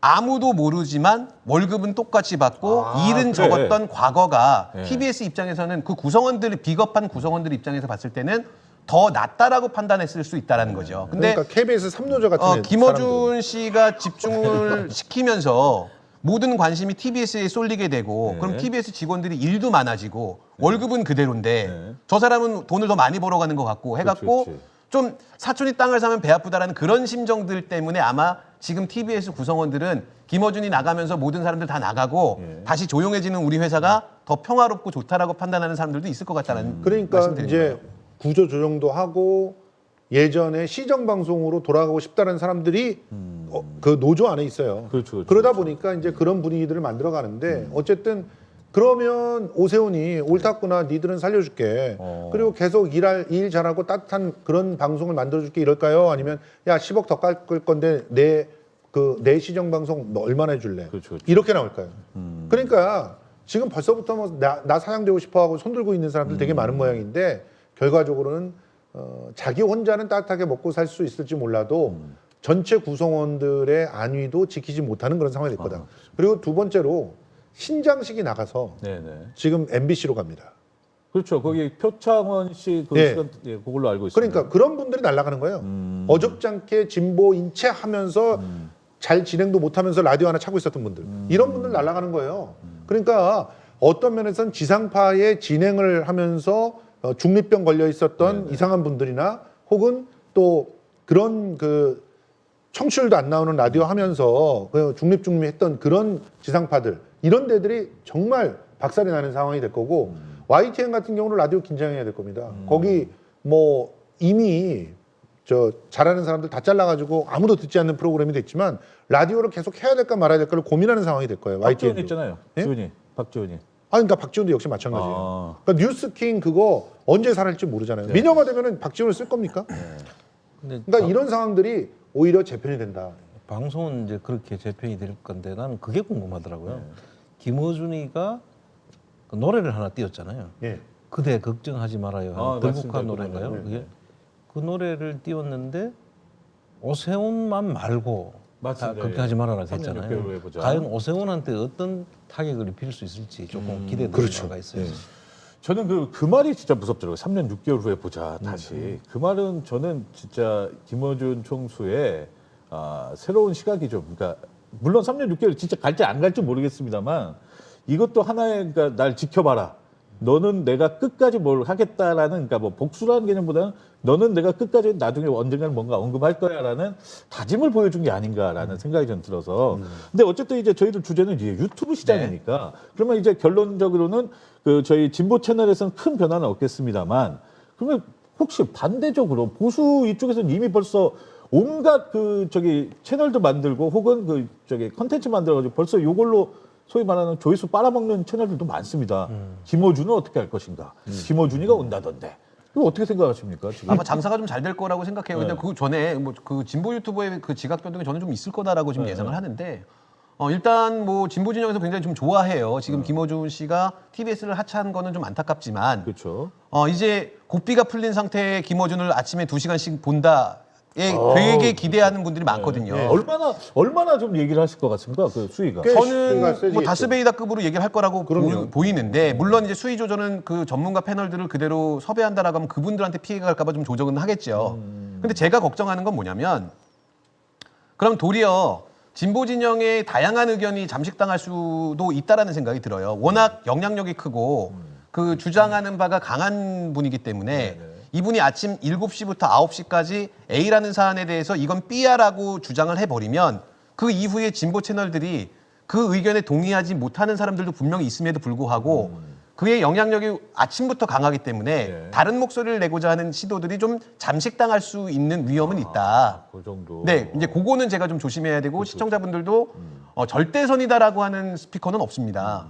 아무도 모르지만 월급은 똑같이 받고 일은 그래. 적었던 과거가 네. TBS 입장에서는 그 구성원들 비겁한 구성원들 입장에서 봤을 때는 더 낫다라고 판단했을 수 있다라는 거죠. 근데 그러니까 KBS 삼노조 같은 김어준 사람들은. 씨가 집중을 시키면서 모든 관심이 TBS에 쏠리게 되고 네. 그럼 TBS 직원들이 일도 많아지고 월급은 그대로인데 네. 저 사람은 돈을 더 많이 벌어가는 것 같고 해갖고 그렇지. 좀 사촌이 땅을 사면 배 아프다라는 그런 심정들 때문에 아마 지금 TBS 구성원들은 김어준이 나가면서 모든 사람들 다 나가고 예. 다시 조용해지는 우리 회사가 더 평화롭고 좋다라고 판단하는 사람들도 있을 것 같다는 그러니까 말씀드리는 이제 거예요. 구조 조정도 하고 예전에 시정 방송으로 돌아가고 싶다는 사람들이 그 노조 안에 있어요. 그렇죠. 그러다 보니까 이제 그런 분위기들을 만들어 가는데 어쨌든 그러면 오세훈이 옳다구나 니들은 살려줄게. 그리고 계속 일 잘하고 따뜻한 그런 방송을 만들어줄게 이럴까요? 아니면 야 10억 더 깎을 건데 내 시정 방송 너 얼마나 해줄래? 그렇죠. 이렇게 나올까요? 그러니까 지금 벌써부터 뭐 나 사장되고 싶어하고 손들고 있는 사람들 되게 많은 모양인데 결과적으로는 자기 혼자는 따뜻하게 먹고 살 수 있을지 몰라도 전체 구성원들의 안위도 지키지 못하는 그런 상황이 될 거다. 그리고 두 번째로 신장식이 나가서 네네. 지금 MBC로 갑니다. 그렇죠. 거기 표창원 씨그 예. 시간 그걸로 알고 있습니다. 그러니까 그런 분들이 날아가는 거예요. 어줍잖게 진보 인체하면서 잘 진행도 못하면서 라디오 하나 차고 있었던 분들. 이런 분들 날아가는 거예요. 그러니까 어떤 면에서는 지상파의 진행을 하면서 중립병 걸려 있었던 이상한 분들이나 혹은 또 그런 그 청취율도 안 나오는 라디오 하면서 그 중립했던 그런 지상파들 이런 데들이 정말 박살이 나는 상황이 될 거고 YTN 같은 경우는 라디오 긴장해야 될 겁니다. 거기 뭐 이미 저 잘하는 사람들 다 잘라가지고 아무도 듣지 않는 프로그램이 됐지만 라디오를 계속 해야 될까 말아야 될까를 고민하는 상황이 될 거예요. 박지원 YTN 있잖아요. 예? 지원이. 박지원이. 그러니까 박지원도 역시 마찬가지예요. 아. 그러니까 뉴스킹 그거 언제 살할지 모르잖아요. 민영화 되면은 박지원을 쓸 겁니까? 근데 그러니까 이런 상황들이 오히려 재편이 된다. 방송은 이제 그렇게 재편이 될 건데 나는 그게 궁금하더라고요. 김어준이가 그 노래를 하나 띄웠잖아요. 예. 그대 걱정하지 말아요. 아, 들국화 맞습니다. 노래인가요? 네, 그게 네. 그 노래를 띄웠는데 오세훈만 말고 맞습니다. 다 걱정하지 말아라 3년 했잖아요. 6개월로 해보자. 과연 오세훈한테 어떤 타격을 입힐 수 있을지 조금 기대되는 그렇죠. 바가 있어요. 저는 그 말이 진짜 무섭더라고요. 3년 6개월 후에 보자 다시. 그 말은 저는 진짜 김어준 총수의 새로운 시각이죠. 그러니까 물론 3년 6개월 진짜 갈지 안 갈지 모르겠습니다만 이것도 하나의 그러니까 날 지켜봐라. 너는 내가 끝까지 뭘 하겠다라는 그러니까 뭐 복수라는 개념보다는 너는 내가 끝까지 나중에 언젠가는 뭔가 언급할 거야라는 다짐을 보여준 게 아닌가라는 생각이 좀 들어서 근데 어쨌든 이제 저희들 주제는 이제 유튜브 시장이니까 그러면 이제 결론적으로는 그 저희 진보 채널에서는 큰 변화는 없겠습니다만 그러면 혹시 반대적으로 보수 이쪽에서는 이미 벌써 온갖 그 저기 채널도 만들고 혹은 그 저기 컨텐츠 만들어가지고 벌써 요걸로 소위 말하는 조회수 빨아먹는 채널들도 많습니다. 김어준은 어떻게 할 것인가? 김어준이가 온다던데. 이거 어떻게 생각하십니까? 지금? 아마 장사가 좀 잘 될 거라고 생각해요. 근데 네. 그 전에 뭐 그 진보 유튜버의 그 지각 변동이 저는 좀 있을 거다라고 지금 예상을 하는데 일단 뭐 진보 진영에서 굉장히 좀 좋아해요. 지금 김어준 씨가 TBS를 하차한 거는 좀 안타깝지만 그렇죠. 이제 고삐가 풀린 상태의 김어준을 아침에 2시간씩 본다에 되게 기대하는 분들이 많거든요. 네. 얼마나 좀 얘기를 하실 것 같습니까? 그 수위가. 꽤 저는 수위가 뭐 세지겠죠. 다스베이다급으로 얘기를 할 거라고 그럼요. 보이는데 물론 이제 수위 조절은 그 전문가 패널들을 그대로 섭외한다라고 하면 그분들한테 피해가 갈까봐 좀 조정은 하겠죠. 근데 제가 걱정하는 건 뭐냐면 그럼 도리어 진보 진영의 다양한 의견이 잠식당할 수도 있다라는 생각이 들어요. 워낙 영향력이 크고 그 주장하는 바가 강한 분이기 때문에 이분이 아침 7시부터 9시까지 A라는 사안에 대해서 이건 B야라고 주장을 해버리면 그 이후에 진보 채널들이 그 의견에 동의하지 못하는 사람들도 분명히 있음에도 불구하고 그의 영향력이 아침부터 강하기 때문에 다른 목소리를 내고자 하는 시도들이 좀 잠식당할 수 있는 위험은 있다. 그 정도. 네, 이제 그거는 제가 좀 조심해야 되고 시청자분들도 절대선이다라고 하는 스피커는 없습니다.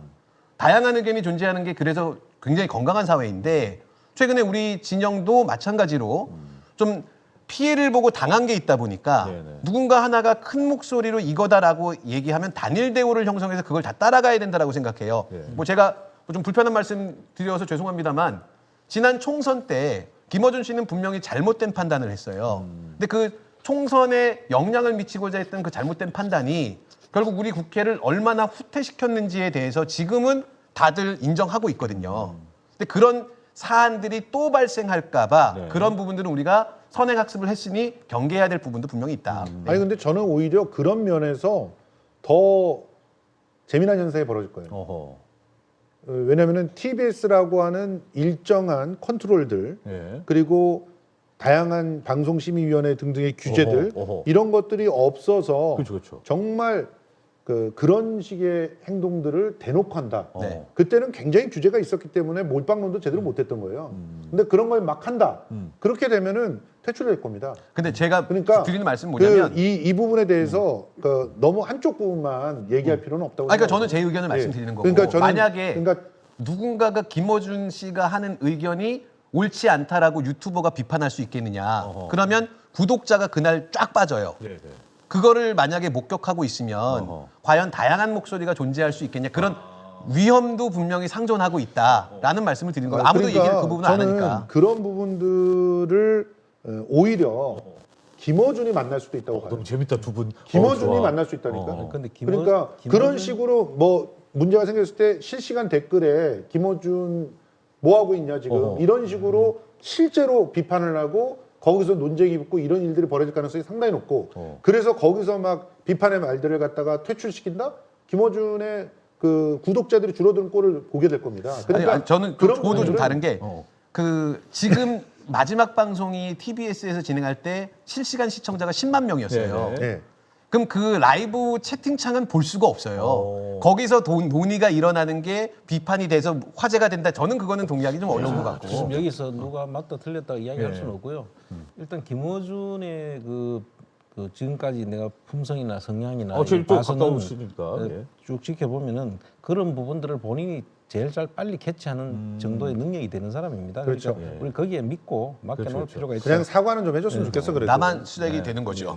다양한 의견이 존재하는 게 그래서 굉장히 건강한 사회인데 최근에 우리 진영도 마찬가지로 좀 피해를 보고 당한 게 있다 보니까 네네. 누군가 하나가 큰 목소리로 이거다라고 얘기하면 단일 대우를 형성해서 그걸 다 따라가야 된다라고 생각해요. 네. 뭐 제가 좀 불편한 말씀 드려서 죄송합니다만 지난 총선 때 김어준 씨는 분명히 잘못된 판단을 했어요. 근데 그 총선에 영향을 미치고자 했던 그 잘못된 판단이 결국 우리 국회를 얼마나 후퇴시켰는지에 대해서 지금은 다들 인정하고 있거든요. 근데 그런 사안들이 또 발생할까봐 네. 그런 부분들은 우리가 선행학습을 했으니 경계해야 될 부분도 분명히 있다. 아니 근데 저는 오히려 그런 면에서 더 재미난 현상이 벌어질 거예요. 어허. 왜냐하면 TBS라고 하는 일정한 컨트롤들 예. 그리고 다양한 방송심의위원회 등등의 규제들 어허. 이런 것들이 없어서 그렇죠. 정말 그런 식의 행동들을 대놓고 한다. 네. 그때는 굉장히 규제가 있었기 때문에 몰빵론도 제대로 못했던 거예요. 근데 그런 걸 막 한다. 그렇게 되면은 퇴출될 겁니다. 근데 제가 그러니까 드리는 말씀은 뭐냐면 이 부분에 대해서 너무 한쪽 부분만 얘기할 필요는 없다고. 그러니까 생각하고. 저는 제 의견을 예. 말씀드리는 거고 그러니까 저는 만약에 그러니까 누군가가 김어준 씨가 하는 의견이 옳지 않다라고 유튜버가 비판할 수 있겠느냐. 그러면 구독자가 그날 쫙 빠져요. 네, 네. 그거를 만약에 목격하고 있으면 과연 다양한 목소리가 존재할 수 있겠냐. 그런 위험도 분명히 상존하고 있다라는 말씀을 드리는 거예요. 아무도 그러니까 얘기를 그 부분은 안 저는 하니까. 그런 부분들을 오히려 김어준이 만날 수도 있다고 봐요. 너무 재밌다 두 분. 김어준이 좋아. 만날 수 있다니까. 근데 그러니까 그런 식으로 뭐 문제가 생겼을 때 실시간 댓글에 김어준 뭐 하고 있냐 지금 이런 식으로 실제로 비판을 하고 거기서 논쟁이 붙고 이런 일들이 벌어질 가능성이 상당히 높고 그래서 거기서 막 비판의 말들을 갖다가 퇴출시킨다? 김어준의 그 구독자들이 줄어드는 꼴을 보게 될 겁니다. 그러니까 아니, 저는 그런 저도 좀 부분들은- 다른 게 그 지금 마지막 방송이 TBS에서 진행할 때 실시간 시청자가 10만 명이었어요. 네네. 네. 그럼 그 라이브 채팅창은 볼 수가 없어요. 거기서 논의가 일어나는 게 비판이 돼서 화제가 된다. 저는 그거는 동의하기 좀 어려운 것 같고. 지금 여기서 누가 맞다 틀렸다 이야기할 예. 수는 없고요. 일단 김어준의 그 지금까지 내가 품성이나 성향이나 제일 이 또 봐서는 가까우시니까. 예. 쭉 지켜보면은 그런 부분들을 본인이 제일 잘 빨리 캐치하는 정도의 능력이 되는 사람입니다. 그렇죠. 그러니까 우리 거기에 믿고 맡겨놓을 그렇죠. 필요가 있죠. 그냥 사과는 좀 해줬으면 좋겠어 그래도. 나만 수작이 되는 거죠.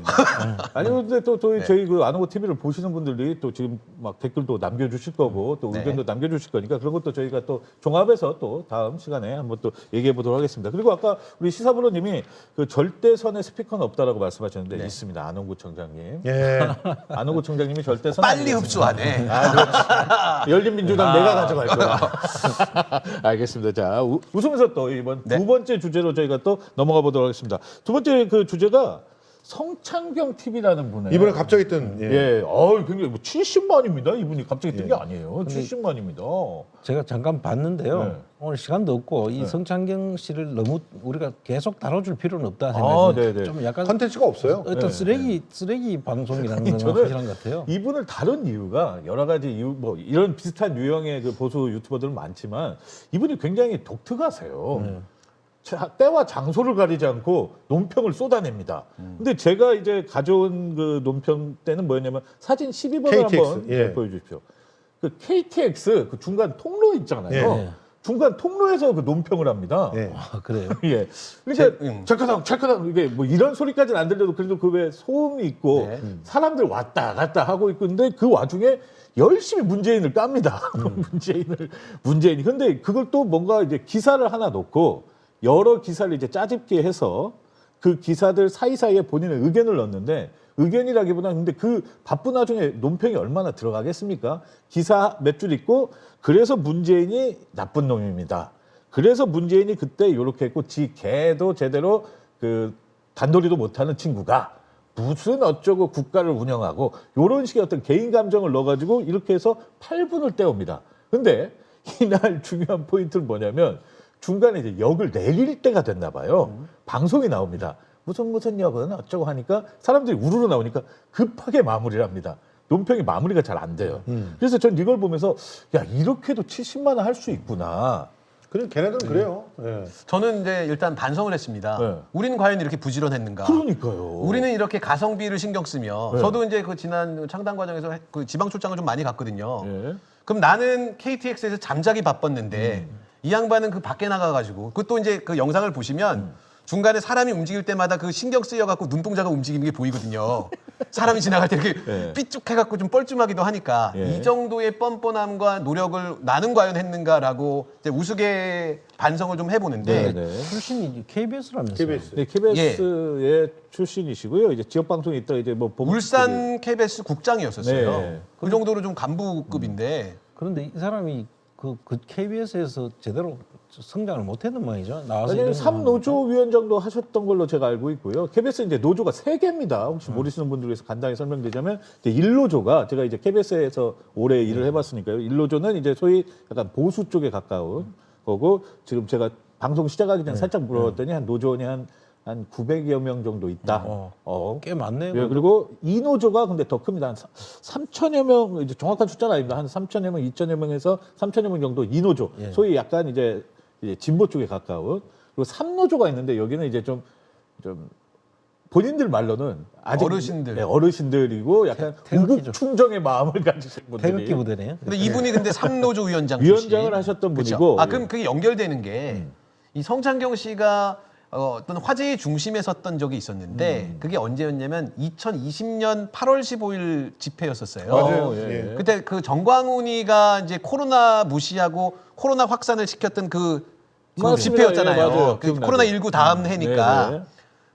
아니 근데 또 저희 그 아노고 TV를 보시는 분들이 또 지금 막 댓글도 남겨주실 거고 또 의견도 남겨주실 거니까 그런 것도 저희가 또 종합해서 또 다음 시간에 한번 또 얘기해 보도록 하겠습니다. 그리고 아까 우리 시사부로님이 그 절대선의 스피커는 없다라고 말씀하셨는데 있습니다. 안홍구청장님. 예. 안홍구청장님이 절대선 빨리 아니겠습니다. 흡수하네. 열린민주당 내가 가져갈 거야. 알겠습니다. 자, 웃으면서 또 이번 네. 두 번째 주제로 저희가 또 넘어가 보도록 하겠습니다. 두 번째 그 주제가 성창경 TV라는 분의 이번에 갑자기 뜬 예, 굉장히 뭐 70만입니다. 이분이 갑자기 뜬 게 아니에요. 70만입니다. 제가 잠깐 봤는데요. 네. 오늘 시간도 없고 이 성창경 씨를 너무 우리가 계속 다뤄줄 필요는 없다 아, 생각이 네네. 좀 약간 컨텐츠가 없어요. 어떤 쓰레기 방송이라는 건 저는 확실한 것 같아요. 이분을 다룬 이유가 여러 가지 이유, 뭐 이런 비슷한 유형의 그 보수 유튜버들은 많지만 이분이 굉장히 독특하세요. 때와 장소를 가리지 않고 논평을 쏟아냅니다. 근데 제가 이제 가져온 그 논평 때는 뭐였냐면 사진 12번을 KTX, 한번 예. 보여주십시오. 그 KTX 그 중간 통로 있잖아요. 예. 중간 통로에서 그 논평을 합니다. 네. 아, 그래요. 예. 그러니까 찰칵 이게 뭐 이런 소리까지는 안 들려도 그래도 그 왜 소음이 있고 네. 사람들 왔다 갔다 하고 있고 근데 그 와중에 열심히 문재인을 깝니다. 문재인이. 근데 그걸 또 뭔가 이제 기사를 하나 놓고 여러 기사를 이제 짜집게 해서 그 기사들 사이사이에 본인의 의견을 넣는데 의견이라기보다는 근데 그 바쁜 와중에 논평이 얼마나 들어가겠습니까? 기사 몇 줄 있고 그래서 문재인이 나쁜 놈입니다. 그래서 문재인이 그때 이렇게 했고 지 개도 제대로 그 단도리도 못하는 친구가 무슨 어쩌고 국가를 운영하고 이런 식의 어떤 개인 감정을 넣어가지고 이렇게 해서 8분을 때웁니다. 근데 이날 중요한 포인트는 뭐냐면 중간에 이제 역을 내릴 때가 됐나 봐요. 방송이 나옵니다. 무슨 역은 어쩌고 하니까 사람들이 우르르 나오니까 급하게 마무리를 합니다. 논평이 마무리가 잘 안 돼요. 그래서 전 이걸 보면서 야 이렇게도 70만 원 할 수 있구나. 그래 걔네들은 그래요. 예. 저는 이제 일단 반성을 했습니다. 네. 우리는 과연 이렇게 부지런했는가? 그러니까요. 우리는 이렇게 가성비를 신경 쓰며 네. 저도 이제 그 지난 창당 과정에서 그 지방 출장을 좀 많이 갔거든요. 예. 그럼 나는 KTX에서 잠자기 바빴는데 이 양반은 그 밖에 나가가지고 그것도 이제 그 영상을 보시면 중간에 사람이 움직일 때마다 그 신경 쓰여갖고 눈동자가 움직이는 게 보이거든요. 사람이 지나갈 때 이렇게 예. 삐쭉해갖고 좀 뻘쭘하기도 하니까 예. 이 정도의 뻔뻔함과 노력을 나는 과연 했는가라고 이제 우스개 반성을 좀 해보는데 네. 출신이 KBS라면서요. KBS. 네, KBS의 출신이시고요. 이제 지역 방송에 있다 이제 뭐 울산 KBS 국장이었었어요. 네. 그 정도로 좀 간부급인데 그런데 이 사람이 그 KBS에서 제대로 성장을 못했는 모양이죠. 나와서 아니, 이런 삼노조 위원장도 하셨던 걸로 제가 알고 있고요. KBS 이제 노조가 3개입니다. 혹시 모르시는 분들 위해서 간단히 설명드리자면 이제 1노조가 제가 이제 KBS에서 오래 일을 해봤으니까요. 1노조는 이제 소위 약간 보수 쪽에 가까운 거고 지금 제가 방송 시작하기 전에 살짝 물어봤더니 한 노조원이 한 900여 명 정도 있다. 꽤 많네요. 예, 그리고 이 노조가 근데 더 큽니다. 한 3천여 명, 이제 정확한 숫자는 아닙니다. 한 3천여 명, 2천여 명에서 3천여 명 정도 이 노조. 예. 소위 약간 이제 진보 쪽에 가까운. 그리고 3노조가 있는데 여기는 이제 좀 본인들 말로는 아직 어르신들. 네, 어르신들이고 약간 태극기죠. 우국 충정의 마음을 가지신 분들이 태극기 부대네요. 근데 이분이 근데 삼노조 위원장 위원장을 출신. 하셨던 그쵸? 분이고 아 그럼 그게 연결되는 게 이 성창경 씨가 어떤 화제의 중심에 섰던 적이 있었는데 그게 언제였냐면 2020년 8월 15일 집회였었어요. 맞아요. 예. 그때 그 정광훈이가 이제 코로나 무시하고 코로나 확산을 시켰던 그 맞습니다. 집회였잖아요. 예, 맞아요. 그 기억나죠. 코로나 19 다음 해니까 네, 네.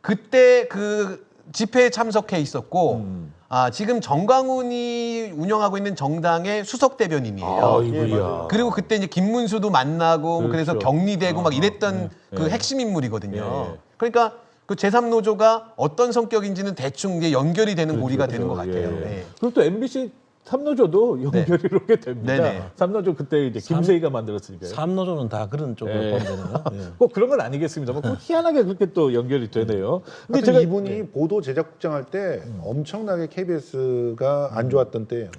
그때 그 집회에 참석해 있었고 지금 정광훈이 운영하고 있는 정당의 수석 대변인이에요. 아이고야. 그리고 그때 이제 김문수도 만나고 그렇죠. 그래서 격리되고 막 이랬던 그 핵심 인물이거든요. 그러니까 그 제3노조가 어떤 성격인지는 대충 이제 연결이 되는 고리가 되는 것 같아요. 예. 네. 그리고 또 MBC 삼노조도 연결이 이렇게 됩니다. 네네. 삼노조 그때 이제 김세희가 만들었으니까요. 삼노조는 다 그런 쪽으로 예. 보면 되는 거. 예. 꼭 그런 건 아니겠습니다만 꼭 희한하게 그렇게 또 연결이 되네요. 근데 근데 제가 이분이 보도 제작국장 할 때 엄청나게 KBS가 안 좋았던 때예요.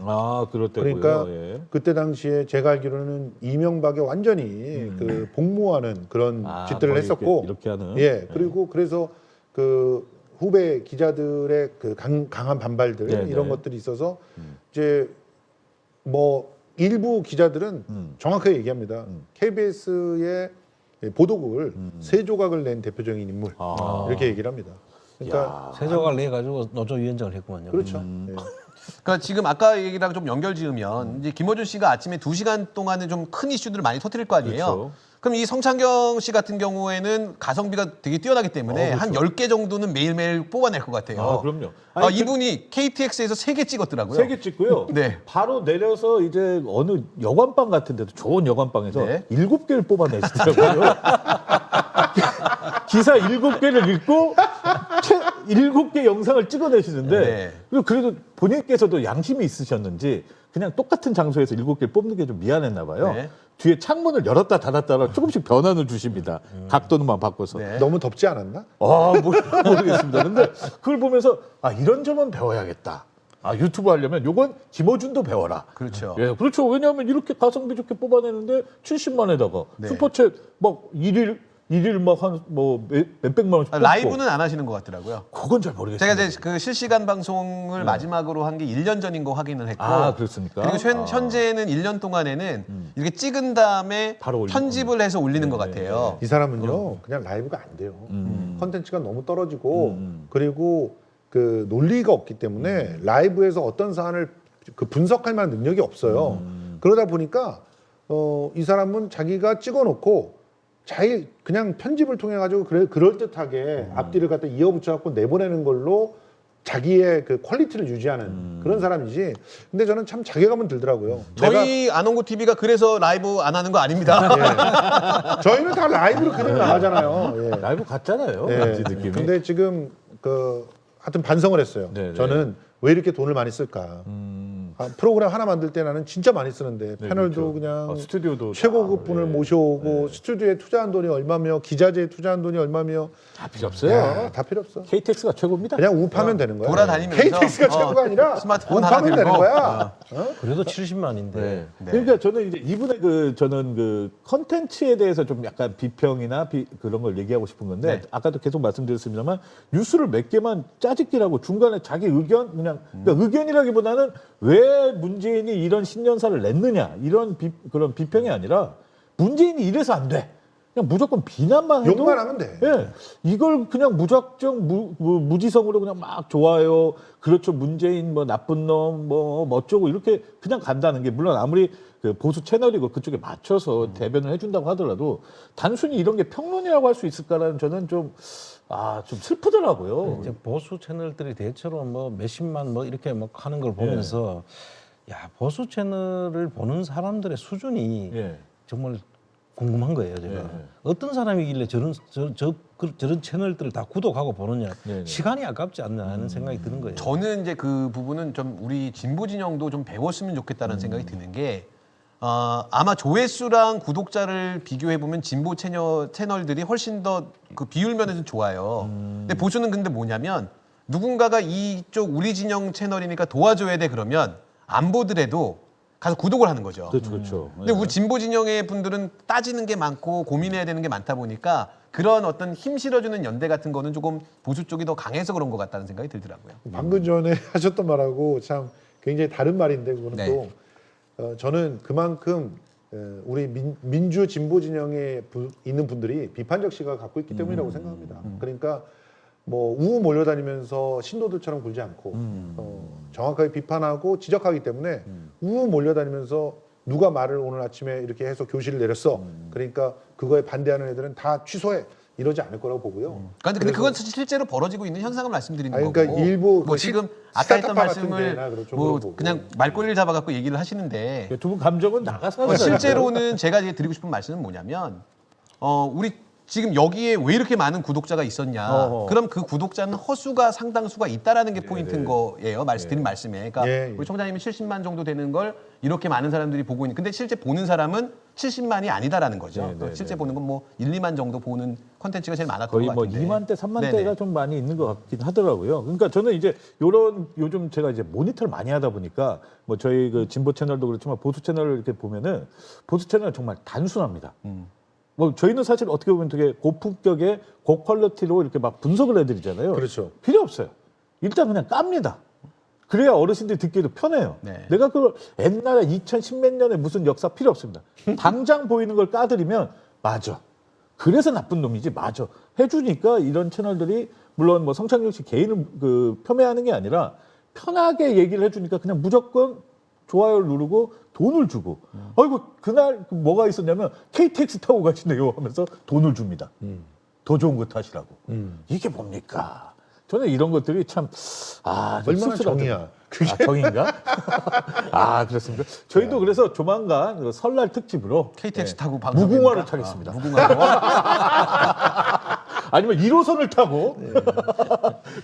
그럴 때고요. 그러니까 예. 그때 당시에 제가 알기로는 이명박에 완전히 그 복무하는 그런 짓들을 거의 했었고, 이렇게 하는. 예, 그리고 그래서 그 후배 기자들의 그 강한 반발들 네, 이런 네. 것들이 있어서 이제 뭐 일부 기자들은 정확하게 얘기합니다. KBS의 보도국을 세 조각을 낸 대표적인 인물 이렇게 얘기를 합니다. 그러니까 세조각을 내 가지고 노조 위원장을 했구만요. 그렇죠. 예. 그러니까 지금 아까 얘기랑 좀 연결 지으면 이제 김어준 씨가 아침에 2시간 동안은 좀 큰 이슈들을 많이 터뜨릴 거 아니에요. 그렇죠. 그럼 이 성창경 씨 같은 경우에는 가성비가 되게 뛰어나기 때문에 한 10개 정도는 매일매일 뽑아낼 것 같아요. 그럼요. 이분이 KTX에서 3개 찍었더라고요. 3개 찍고요. 네. 바로 내려서 이제 어느 여관방 같은 데도 좋은 여관방에서 네. 7개를 뽑아내시더라고요. 기사 7개를 읽고 7개 영상을 찍어내시는데 네. 그리고 그래도 본인께서도 양심이 있으셨는지 그냥 똑같은 장소에서 7개를 뽑는 게 좀 미안했나 봐요. 네. 뒤에 창문을 열었다 닫았다가 조금씩 변환을 주십니다. 각도만 바꿔서. 네. 너무 덥지 않았나? 모르겠습니다. 근데 그걸 보면서 이런 점은 배워야겠다. 유튜브 하려면 요건 김어준도 배워라. 그렇죠. 예, 그렇죠. 왜냐하면 이렇게 가성비 좋게 뽑아내는데 70만에다가 네. 슈퍼챗 막 일일 일일 막한뭐 몇백만 원씩 뽑고. 라이브는 안 하시는 것 같더라고요. 그건 잘 모르겠어요. 제가 이제 그 실시간 방송을 마지막으로 한 게 1년 전인 거 확인을 했고. 아, 그렇습니까? 그리고 아. 현재는 1년 동안에는 이렇게 찍은 다음에 바로 올리는 편집을 해서 올리는 것 같아요. 이 사람은요 그냥 라이브가 안 돼요. 컨텐츠가 너무 떨어지고 그리고 그 논리가 없기 때문에 라이브에서 어떤 사안을 그 분석할 만한 능력이 없어요. 그러다 보니까 이 사람은 자기가 찍어놓고 자기 그냥 편집을 통해 가지고 그럴 듯하게 앞뒤를 갖다 이어붙여 갖고 내보내는 걸로 자기의 그 퀄리티를 유지하는 그런 사람이지. 근데 저는 참 자괴감은 들더라고요. 저희 아농구 TV가 그래서 라이브 안 하는 거 아닙니다. 저희는 다 라이브로 그냥 나가잖아요. 예. 라이브 같잖아요. 예. 왠지 느낌이. 근데 지금 그 하여튼 반성을 했어요. 네네. 저는 왜 이렇게 돈을 많이 쓸까? 프로그램 하나 만들 때 나는 진짜 많이 쓰는데 네, 패널도 그렇죠. 그냥 스튜디오도 최고급 분을 네. 모셔오고 스튜디오에 투자한 돈이 얼마며 기자재에 투자한 돈이 얼마며 다 필요 없어요. 야, 다 필요 없어. KTX가 최고입니다. 그냥 우파면 되는 거야. 돌아다니면서 KTX가 최고가 아니라 스마트폰 하나 우파면 들고. 되는 거야. 그래도 70만인데. 네. 네. 그러니까 저는 이제 이분의 저는 그 컨텐츠에 대해서 좀 약간 비평이나 그런 걸 얘기하고 싶은 건데 네. 아까도 계속 말씀드렸습니다만 뉴스를 몇 개만 짜집기라고 중간에 자기 의견 그러니까 의견이라기보다는 왜 문재인이 이런 신년사를 냈느냐 이런 그런 비평이 아니라 문재인이 이래서 안 돼. 그냥 무조건 비난만 해도 욕만 하면 돼. 예, 이걸 그냥 무작정 무지성으로 그냥 막 좋아요. 그렇죠. 문재인 뭐 나쁜 놈 뭐 어쩌고 이렇게 그냥 간다는 게 물론 아무리 그 보수 채널이고 그쪽에 맞춰서 대변을 해준다고 하더라도 단순히 이런 게 평론이라고 할 수 있을까라는 저는 좀 슬프더라고요. 이제 보수 채널들이 대체로 뭐 몇십만 뭐 이렇게 막 하는 걸 보면서 야 보수 채널을 보는 사람들의 수준이 예. 정말 궁금한 거예요, 제가. 네. 어떤 사람이길래 저런 채널들을 다 구독하고 보느냐. 네. 시간이 아깝지 않나 하는 생각이 드는 거예요. 저는 이제 그 부분은 좀 우리 진보 진영도 좀 배웠으면 좋겠다는 생각이 드는 게 아마 조회수랑 구독자를 비교해 보면 진보 채널들이 훨씬 더 그 비율 면에서 좋아요. 근데 보수는 근데 뭐냐면 누군가가 이쪽 우리 진영 채널이니까 도와줘야 돼 그러면 안 보더라도 가서 구독을 하는 거죠. 그렇죠, 그렇죠. 근데 우리 진보 진영의 분들은 따지는 게 많고 고민해야 되는 게 많다 보니까 그런 어떤 힘 실어주는 연대 같은 거는 조금 보수 쪽이 더 강해서 그런 것 같다는 생각이 들더라고요. 방금 전에 하셨던 말하고 참 굉장히 다른 말인데 그거는 네. 또 저는 그만큼 우리 민주 진보 진영에 있는 분들이 비판적 시각을 갖고 있기 때문이라고 생각합니다. 그러니까 뭐 우우 몰려다니면서 신도들처럼 굴지 않고 정확하게 비판하고 지적하기 때문에 우우 몰려다니면서 누가 말을 오늘 아침에 이렇게 해서 교실을 내렸어. 그러니까 그거에 반대하는 애들은 다 취소해. 이러지 않을 거라고 보고요. 근데 그건 실제로 벌어지고 있는 현상을 말씀드리는 아니, 거고. 그러니까 일부 뭐 그 지금 아까 했던 스타트업 같은 말씀을 데나 그런 쪽으로 뭐 보고. 그냥 말꼬리를 잡아갖고 얘기를 하시는데 두 분 감정은 나가서 하잖아요. 실제로는 제가 이제 드리고 싶은 말씀은 뭐냐면 우리 지금 여기에 왜 이렇게 많은 구독자가 있었냐? 그럼 그 구독자는 허수가 상당수가 있다라는 게 포인트인 거예요. 드린 말씀에. 그러니까 우리 총장님이 70만 정도 되는 걸 이렇게 많은 사람들이 보고 있는. 근데 실제 보는 사람은 70만이 아니다라는 거죠. 실제 보는 건 뭐 1, 2만 정도 보는 컨텐츠가 제일 많았던 거의 것 뭐 같은데. 2만 대, 3만 네네. 대가 좀 많이 있는 것 같긴 하더라고요. 그러니까 저는 이제 요즘 제가 이제 모니터를 많이 하다 보니까 뭐 저희 그 진보 채널도 그렇지만 보수 채널을 이렇게 보면은 보수 채널은 정말 단순합니다. 뭐 저희는 사실 어떻게 보면 되게 고품격의 고퀄리티로 이렇게 막 분석을 해드리잖아요. 그렇죠. 필요 없어요. 일단 그냥 깝니다. 그래야 어르신들이 듣기도 편해요. 네. 내가 그걸 옛날에 2010몇 년에 무슨 역사 필요 없습니다. 당장 보이는 걸 까드리면 맞아. 그래서 나쁜 놈이지 맞아. 해주니까 이런 채널들이 물론 뭐 성창용 씨 개인을 그 폄훼하는 게 아니라 편하게 얘기를 해주니까 그냥 무조건 좋아요를 누르고 돈을 주고 아이고 그날 뭐가 있었냐면 KTX 타고 가시네요 하면서 돈을 줍니다. 더 좋은 거 타시라고. 이게 뭡니까? 저는 이런 것들이 참 좀 얼마나 씁쓸하더라고요. 정이야. 아, 정인가? 아 그렇습니까? 저희도 그래서 조만간 그 설날 특집으로 KTX 예, 타고 방송입니까? 무궁화를 타겠습니다. 무궁화로. 아니면 1호선을 타고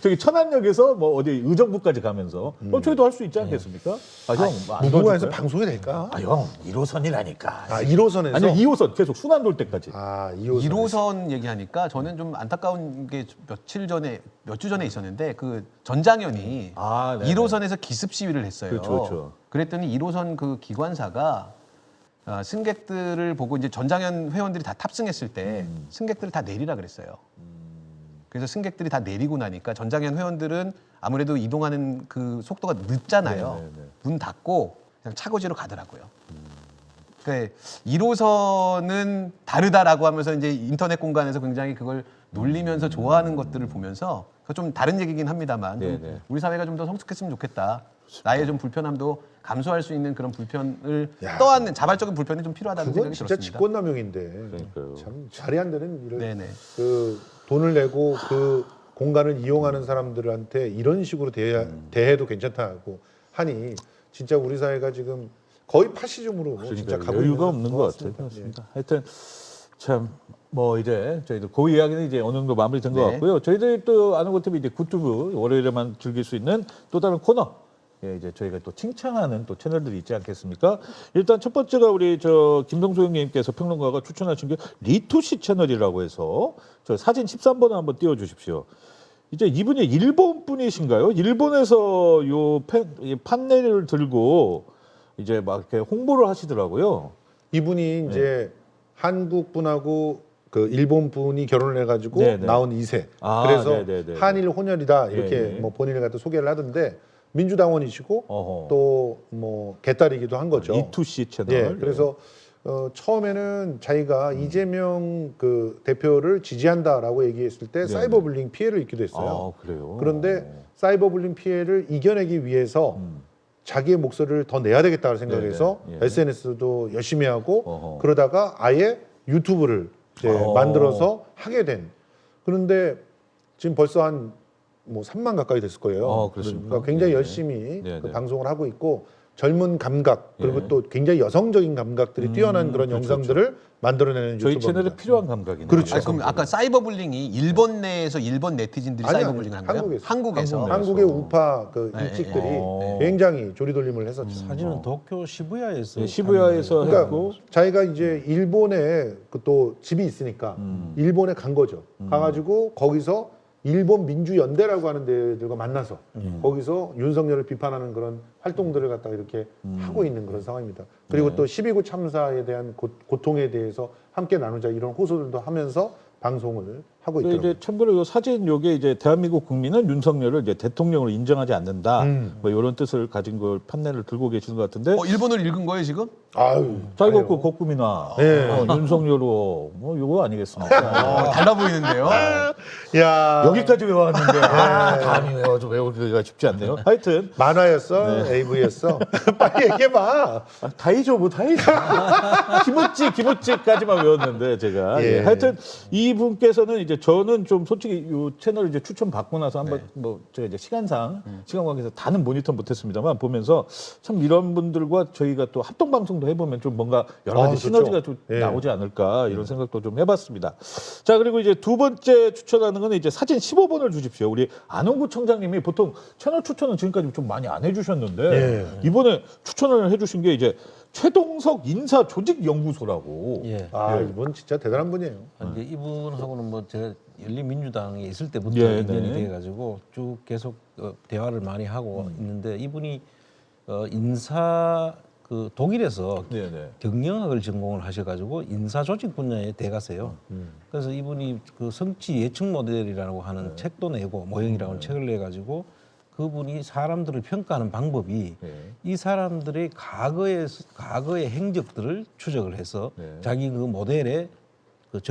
저기 천안역에서 뭐 어디 의정부까지 가면서 저희도 할 수 있지 않겠습니까? 아, 형, 안 무궁화에서 도와줄까요? 방송이 될까? 아, 형, 1호선이라니까. 아 1호선에서 아니요, 2호선 계속 순환 돌 때까지. 아 2호선 1호선 얘기하니까 저는 좀 안타까운 게 몇 주 전에 있었는데 그 전장현이 아, 네네. 1호선에서 기습 시위를 했어요. 그렇죠, 그렇죠. 그랬더니 1호선 그 기관사가 승객들을 보고 이제 전장현 회원들이 다 탑승했을 때 승객들을 다 내리라 그랬어요. 그래서 승객들이 다 내리고 나니까 전장현 회원들은 아무래도 이동하는 그 속도가 늦잖아요. 문 닫고 그냥 차고지로 가더라고요. 그러니까 1호선은 다르다라고 하면서 이제 인터넷 공간에서 굉장히 그걸 놀리면서 좋아하는 것들을 보면서 좀 다른 얘기긴 합니다만 좀 우리 사회가 좀 더 성숙했으면 좋겠다. 나의 좀 불편함도 감수할 수 있는 그런 불편을 떠안는 자발적인 불편이 좀 필요하다는 그건 생각이 진짜 들었습니다. 직권남용인데 그러니까요. 참 잘이 안 되는 일을 네네. 그 돈을 내고 그 공간을 이용하는 사람들한테 이런 식으로 대해도 괜찮다고 하니 진짜 우리 사회가 지금 거의 파시즘으로 진짜 가고 여유가 있는 없는 것 같아요. 그렇습니다. 하여튼 참 뭐 이제 저희들 그 이야기는 이제 어느 정도 마무리된 것 네. 같고요. 저희들이 또 아는 것 TV 이제 굿튜브 월요일에만 즐길 수 있는 또 다른 코너. 예, 이제 저희가 또 칭찬하는 또 채널들이 있지 않겠습니까? 일단 첫 번째가 우리 저 김동수 형님께서 평론가가 추천하신 게 리토시 채널이라고 해서 저 사진 13번을 한번 띄워주십시오. 이제 이분이 일본 분이신가요? 일본에서 이 판넬을 들고 이제 막 이렇게 홍보를 하시더라고요. 이분이 이제 한국 분하고 그 일본 분이 결혼을 해가지고 네네. 나온 2세. 아, 그래서 네네네. 한일 혼혈이다 이렇게 예, 예. 뭐 본인을 갖다 소개를 하던데 민주당원이시고 어허. 또 뭐 개딸이기도 한 거죠. 이투시 채널. 예, 그래서 처음에는 자기가 이재명 그 대표를 지지한다라고 얘기했을 때 사이버불링 피해를 입기도 했어요. 아, 그래요. 그런데 사이버불링 피해를 이겨내기 위해서 자기의 목소리를 더 내야 되겠다고 생각해서 네네. 예. SNS도 열심히 하고 어허. 그러다가 아예 유튜브를 이제 만들어서 하게 된. 그런데 지금 벌써 한 뭐 3만 가까이 됐을 거예요. 그렇습니까? 그러니까 굉장히 네. 열심히 네, 그 네. 방송을 하고 있고 젊은 감각 그리고 예. 또 굉장히 여성적인 감각들이 뛰어난 그런 그렇죠, 영상들을 만들어내는 저희 유튜버입니다. 채널에 필요한 감각이네요. 그렇죠. 그럼 아까 사이버불링이 일본 내에서 일본 네티즌들이 아니, 사이버불링을 한 거예요? 한국에서. 한국에서. 한국의 우파 그 일찍들이 네. 굉장히 조리돌림을 했었죠. 사진은 도쿄 시부야에서 예, 시부야에서 그러니까 했고 자기가 이제 일본에 그 또 집이 있으니까 일본에 간 거죠. 가가지고 거기서 일본 민주연대라고 하는 데들과 만나서 거기서 윤석열을 비판하는 그런 활동들을 갖다가 이렇게 하고 있는 그런 상황입니다. 그리고 또 12구 참사에 대한 고통에 대해서 함께 나누자 이런 호소들도 하면서 방송을 하고 있더라고요. 이제 참고로 이 사진 요게 이제 대한민국 국민은 윤석열을 이제 대통령으로 인정하지 않는다. 뭐 이런 뜻을 가진 걸 판넬을 들고 계시는 것 같은데 일본어를 읽은 거예요 지금? 아유, 짤겁고 거꾸미나 네. 윤석열로 뭐 요거 아니겠습니까? 달라 보이는데요. 야 여기까지 외워왔는데 감히 외우기가 쉽지 않네요. 하여튼 만화였어, AV였어. 빨리 얘기해봐. 다이죠 뭐 다이죠. 기모찌까지만 외웠는데 제가 예. 하여튼 이분께서는 이제 저는 좀 솔직히 이 채널 이제 추천 받고 나서 한번 뭐 제가 이제 시간 관계에서 다는 모니터 못했습니다만 보면서 참 이런 분들과 저희가 또 합동 방송도 해보면 좀 뭔가 여러 가지 좋죠. 시너지가 좀 예. 나오지 않을까 이런 생각도 좀 해봤습니다. 자 그리고 이제 두 번째 추천하는 거는 이제 사진 15번을 주십시오. 우리 안홍구 청장님이 보통 채널 추천은 지금까지 좀 많이 안 해주셨는데 예. 이번에 추천을 해주신 게 이제 최동석 인사조직연구소라고. 예. 이분 진짜 대단한 분이에요. 이제 이분하고는 뭐 제가 열린민주당에 있을 때부터 예, 인연이 네. 돼가지고 쭉 계속 대화를 많이 하고 있는데 이분이 인사 그 독일에서 네네. 경영학을 전공을 하셔가지고 인사조직 분야의 대가세요. 그래서 이분이 그 성취 예측 모델이라고 하는 책도 내고 모형이라고 하는 책을 내가지고 그분이 사람들을 평가하는 방법이 네. 이 사람들의 과거의 행적들을 추적을 해서 네. 자기 그 모델에 그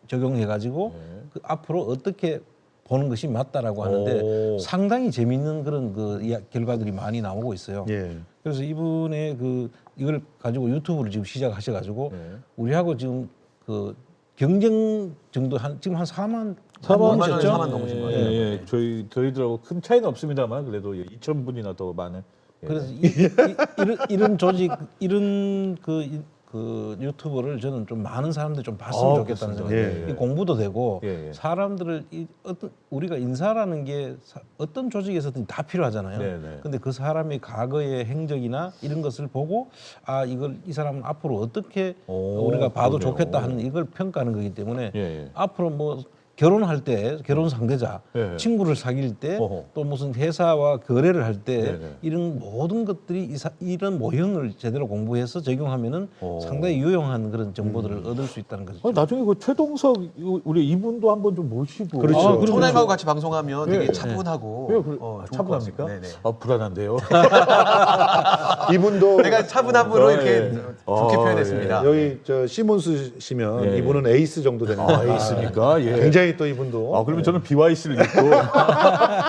적용해가지고 그 앞으로 어떻게 보는 것이 맞다라고 하는데 오. 상당히 재미있는 그런 그 결과들이 많이 나오고 있어요. 예. 그래서 이분의 그 이걸 가지고 유튜브를 지금 시작하셔가지고 우리하고 지금 그 경쟁 정도 지금 한 4만 4만 넘으셨죠? 4만 넘으신 거예요. 예. 저희들하고 큰 차이는 없습니다만 그래도 2,000분이나 더 많은. 예. 그래서 이런 조직 이런 그 유튜버를 저는 좀 많은 사람들이 좀 봤으면 좋겠다는 생각이 예. 이 공부도 되고 예, 예. 사람들을 어떤 우리가 인사라는 게 어떤 조직에서든 다 필요하잖아요. 네, 네. 근데 그 사람의 과거의 행적이나 이런 것을 보고 이 사람은 앞으로 어떻게 오, 우리가 봐도 그러네요. 좋겠다 하는 이걸 평가하는 거기 때문에 예, 예. 앞으로 뭐 결혼할 때 결혼 상대자 네. 친구를 사귈 때 어허. 또 무슨 회사와 거래를 할 때 네네. 이런 모든 것들이 이런 모형을 제대로 공부해서 적용하면은 오. 상당히 유용한 그런 정보들을 얻을 수 있다는 거죠. 아니, 나중에 그 최동석 우리 이분도 한번 좀 모시고 그렇죠. 아, 그럼- 청남하고 같이 방송하면 되게 네. 차분하고 왜 좋을 것 차분합니까? 같습니다. 네네. 아, 불안한데요. 이분도 내가 차분함으로 이렇게 예. 좋게 표현했습니다. 여기 저 시몬스 씨면 예. 이분은 에이스 정도 되는 아, 에이스입니까? 예. 굉장히 또 이분도 아, 그러면 저는 BYC를 입고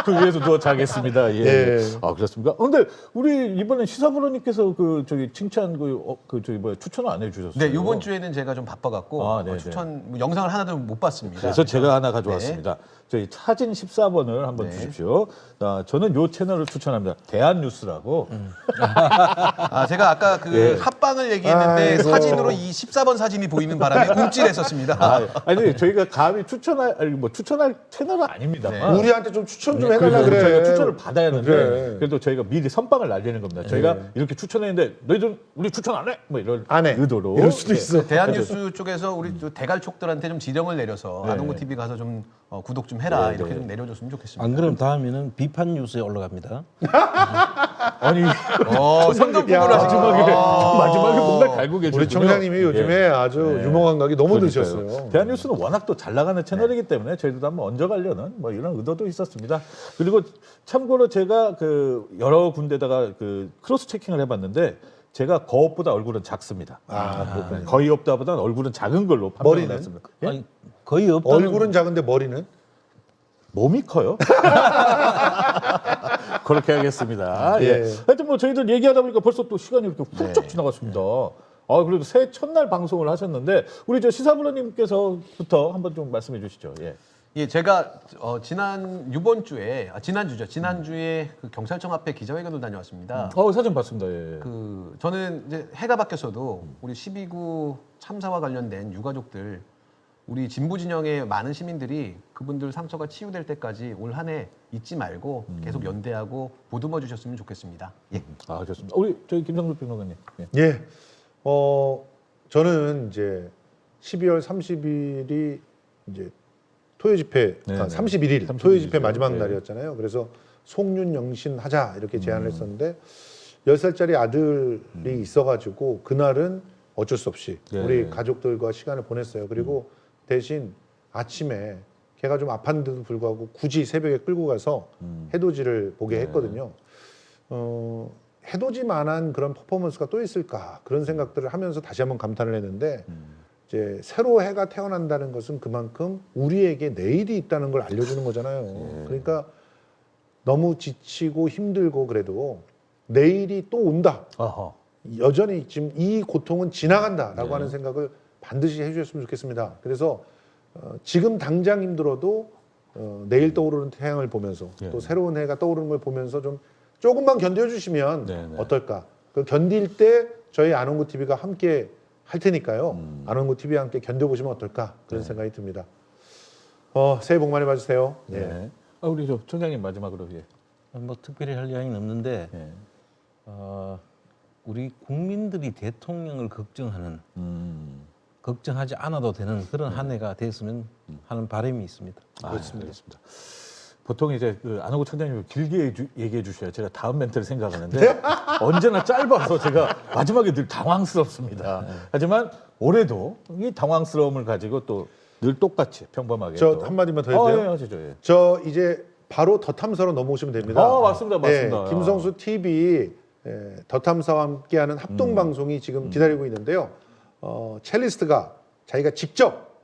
그 위에서 누워 자겠습니다. 예. 예. 아, 그렇습니까? 근데 우리 이번에 시사부로님께서 그 저기 칭찬 그 저기 뭐야 추천을 안 해주셨어요. 네, 이번 주에는 제가 좀 바빠갖고 아, 네네. 추천 뭐 영상을 하나도 못 봤습니다. 그래서 제가 하나 가져왔습니다. 저희 차진 14번을 한번 네. 주십시오. 저는 요 채널을 추천합니다. 대한뉴스라고. 아, 제가 아까 그 예. 합방을 얘기했는데 아이고. 사진으로 이 14번 사진이 보이는 바람에 움찔했었습니다. 아니 저희가 감히 추천할 채널은 아닙니다만. 네. 우리한테 좀 추천 좀 그래서 해달라 그래. 저희가 추천을 받아야 하는데 그래. 그래도 저희가 미리 선빵을 날리는 겁니다. 저희가 이렇게 추천했는데 너희들 우리 추천 안 해? 뭐 이런 안 해. 의도로. 이럴 수도 네. 있어. 대한뉴스 쪽에서 우리 또 대갈촉들한테 좀 지령을 내려서 아동구 TV 가서 좀 구독 좀 해라 이렇게 좀 내려줬으면 좋겠습니다. 안 그러면 다음에는 비판 뉴스에 올라갑니다. 아니 선전포고를 마지막에 뭔가 갈고 계시군요. 우리 총장님이 요즘에 아주 유머 감각이 너무 그러니까요. 드셨어요. 대한뉴스는 워낙 또 잘 나가는 채널이기 때문에 저희도 한번 얹어가려는 뭐 이런 의도도 있었습니다. 그리고 참고로 제가 그 여러 군데다가 그 크로스 체킹을 해봤는데 제가 거업보다 얼굴은 작습니다. 거의 없다보다는 얼굴은 작은 걸로 판명을 머리는? 했습니다. 예? 아니, 거의 없다는 얼굴은 작은데 머리는 몸이 커요. 그렇게 하겠습니다. 예. 예. 하여튼 뭐 저희들 얘기하다 보니까 벌써 또 시간이 이렇게 훌쩍 지나갔습니다. 아, 그래도 새해 첫날 방송을 하셨는데 우리 저 시사부로님께서부터 한번 좀 말씀해 주시죠. 예. 예, 제가 지난주에 그 경찰청 앞에 기자회견을 다녀왔습니다. 사진 봤습니다. 예. 저는 이제 해가 바뀌었어도 우리 12구 참사와 관련된 유가족들, 우리 진보 진영의 많은 시민들이 그분들 상처가 치유될 때까지 올 한 해 잊지 말고 계속 연대하고 보듬어 주셨으면 좋겠습니다. 예. 아, 좋습니다. 우리 저희 김성주 평론가님. 예. 예. 저는 이제 12월 30일이 이제 토요 집회, 네, 31일 31일 토요 집회 마지막 네. 날이었잖아요. 그래서 송윤 영신 하자 이렇게 제안을 했었는데 10살짜리 아들이 있어가지고 그날은 어쩔 수 없이 네. 우리 가족들과 시간을 보냈어요. 그리고 대신 아침에 걔가 좀 아팠는데도 불구하고 굳이 새벽에 끌고 가서 해돋이를 보게 했거든요. 해돋이만한 그런 퍼포먼스가 또 있을까 그런 생각들을 하면서 다시 한번 감탄을 했는데 이제 새로 해가 태어난다는 것은 그만큼 우리에게 내일이 있다는 걸 알려주는 거잖아요. 그러니까 너무 지치고 힘들고 그래도 내일이 또 온다. 아하. 여전히 지금 이 고통은 지나간다라고 하는 생각을 반드시 해주셨으면 좋겠습니다. 그래서 지금 당장 힘들어도 내일 떠오르는 태양을 보면서 또 새로운 해가 떠오르는 걸 보면서 좀 조금만 견뎌주시면 어떨까. 그 견딜 때 저희 아농구 TV가 함께 할 테니까요. 아농구 TV와 함께 견뎌보시면 어떨까 그런 생각이 듭니다. 새해 복 많이 받으세요. 네. 우리 저 총장님 마지막으로 예. 뭐 특별히 할 이야기는 없는데 예. 우리 국민들이 대통령을 걱정하지 않아도 되는 그런 한 해가 됐으면 하는 바람이 있습니다. 그렇습니다. 보통 이제 그 안호구 총장님이 길게 얘기해 주셔야 제가 다음 멘트를 생각하는데 언제나 짧아서 제가 마지막에 늘 당황스럽습니다. 하지만 올해도 이 당황스러움을 가지고 또 늘 똑같이 평범하게 저 또. 한마디만 더 해도 돼요? 예, 하시죠. 예. 저 이제 바로 더 탐사로 넘어오시면 됩니다. 맞습니다. 맞습니다. 김성수 TV 더 탐사와 함께하는 합동 방송이 지금 기다리고 있는데요. 첼리스트가 자기가 직접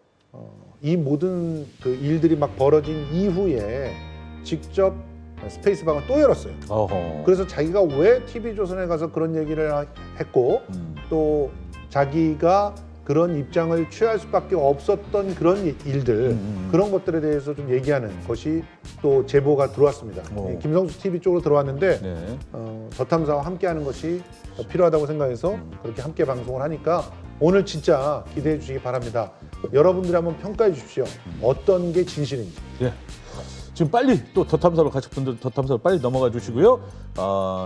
이 모든 그 일들이 막 벌어진 이후에 직접 스페이스방을 또 열었어요. 어허. 그래서 자기가 왜 TV조선에 가서 그런 얘기를 했고 또 자기가 그런 입장을 취할 수밖에 없었던 그런 일들 그런 것들에 대해서 좀 얘기하는 것이 또 제보가 들어왔습니다. 예, 김성수 TV 쪽으로 들어왔는데 네. 더 탐사와 함께하는 것이 필요하다고 생각해서 그렇게 함께 방송을 하니까 오늘 진짜 기대해 주시기 바랍니다. 여러분들이 한번 평가해 주십시오. 어떤 게 진실인지. 예. 지금 빨리 또 더 탐사로 가실 분들 더 탐사로 빨리 넘어가 주시고요.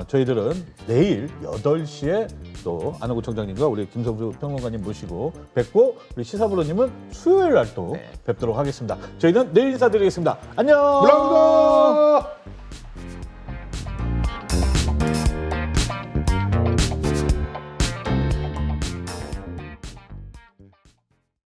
저희들은 내일 8시에 또 안호구 청장님과 우리 김성수 평론가님 모시고 뵙고 우리 시사부로님은 수요일 날 또 뵙도록 하겠습니다. 저희는 내일 인사드리겠습니다. 안녕. 물러갑니다.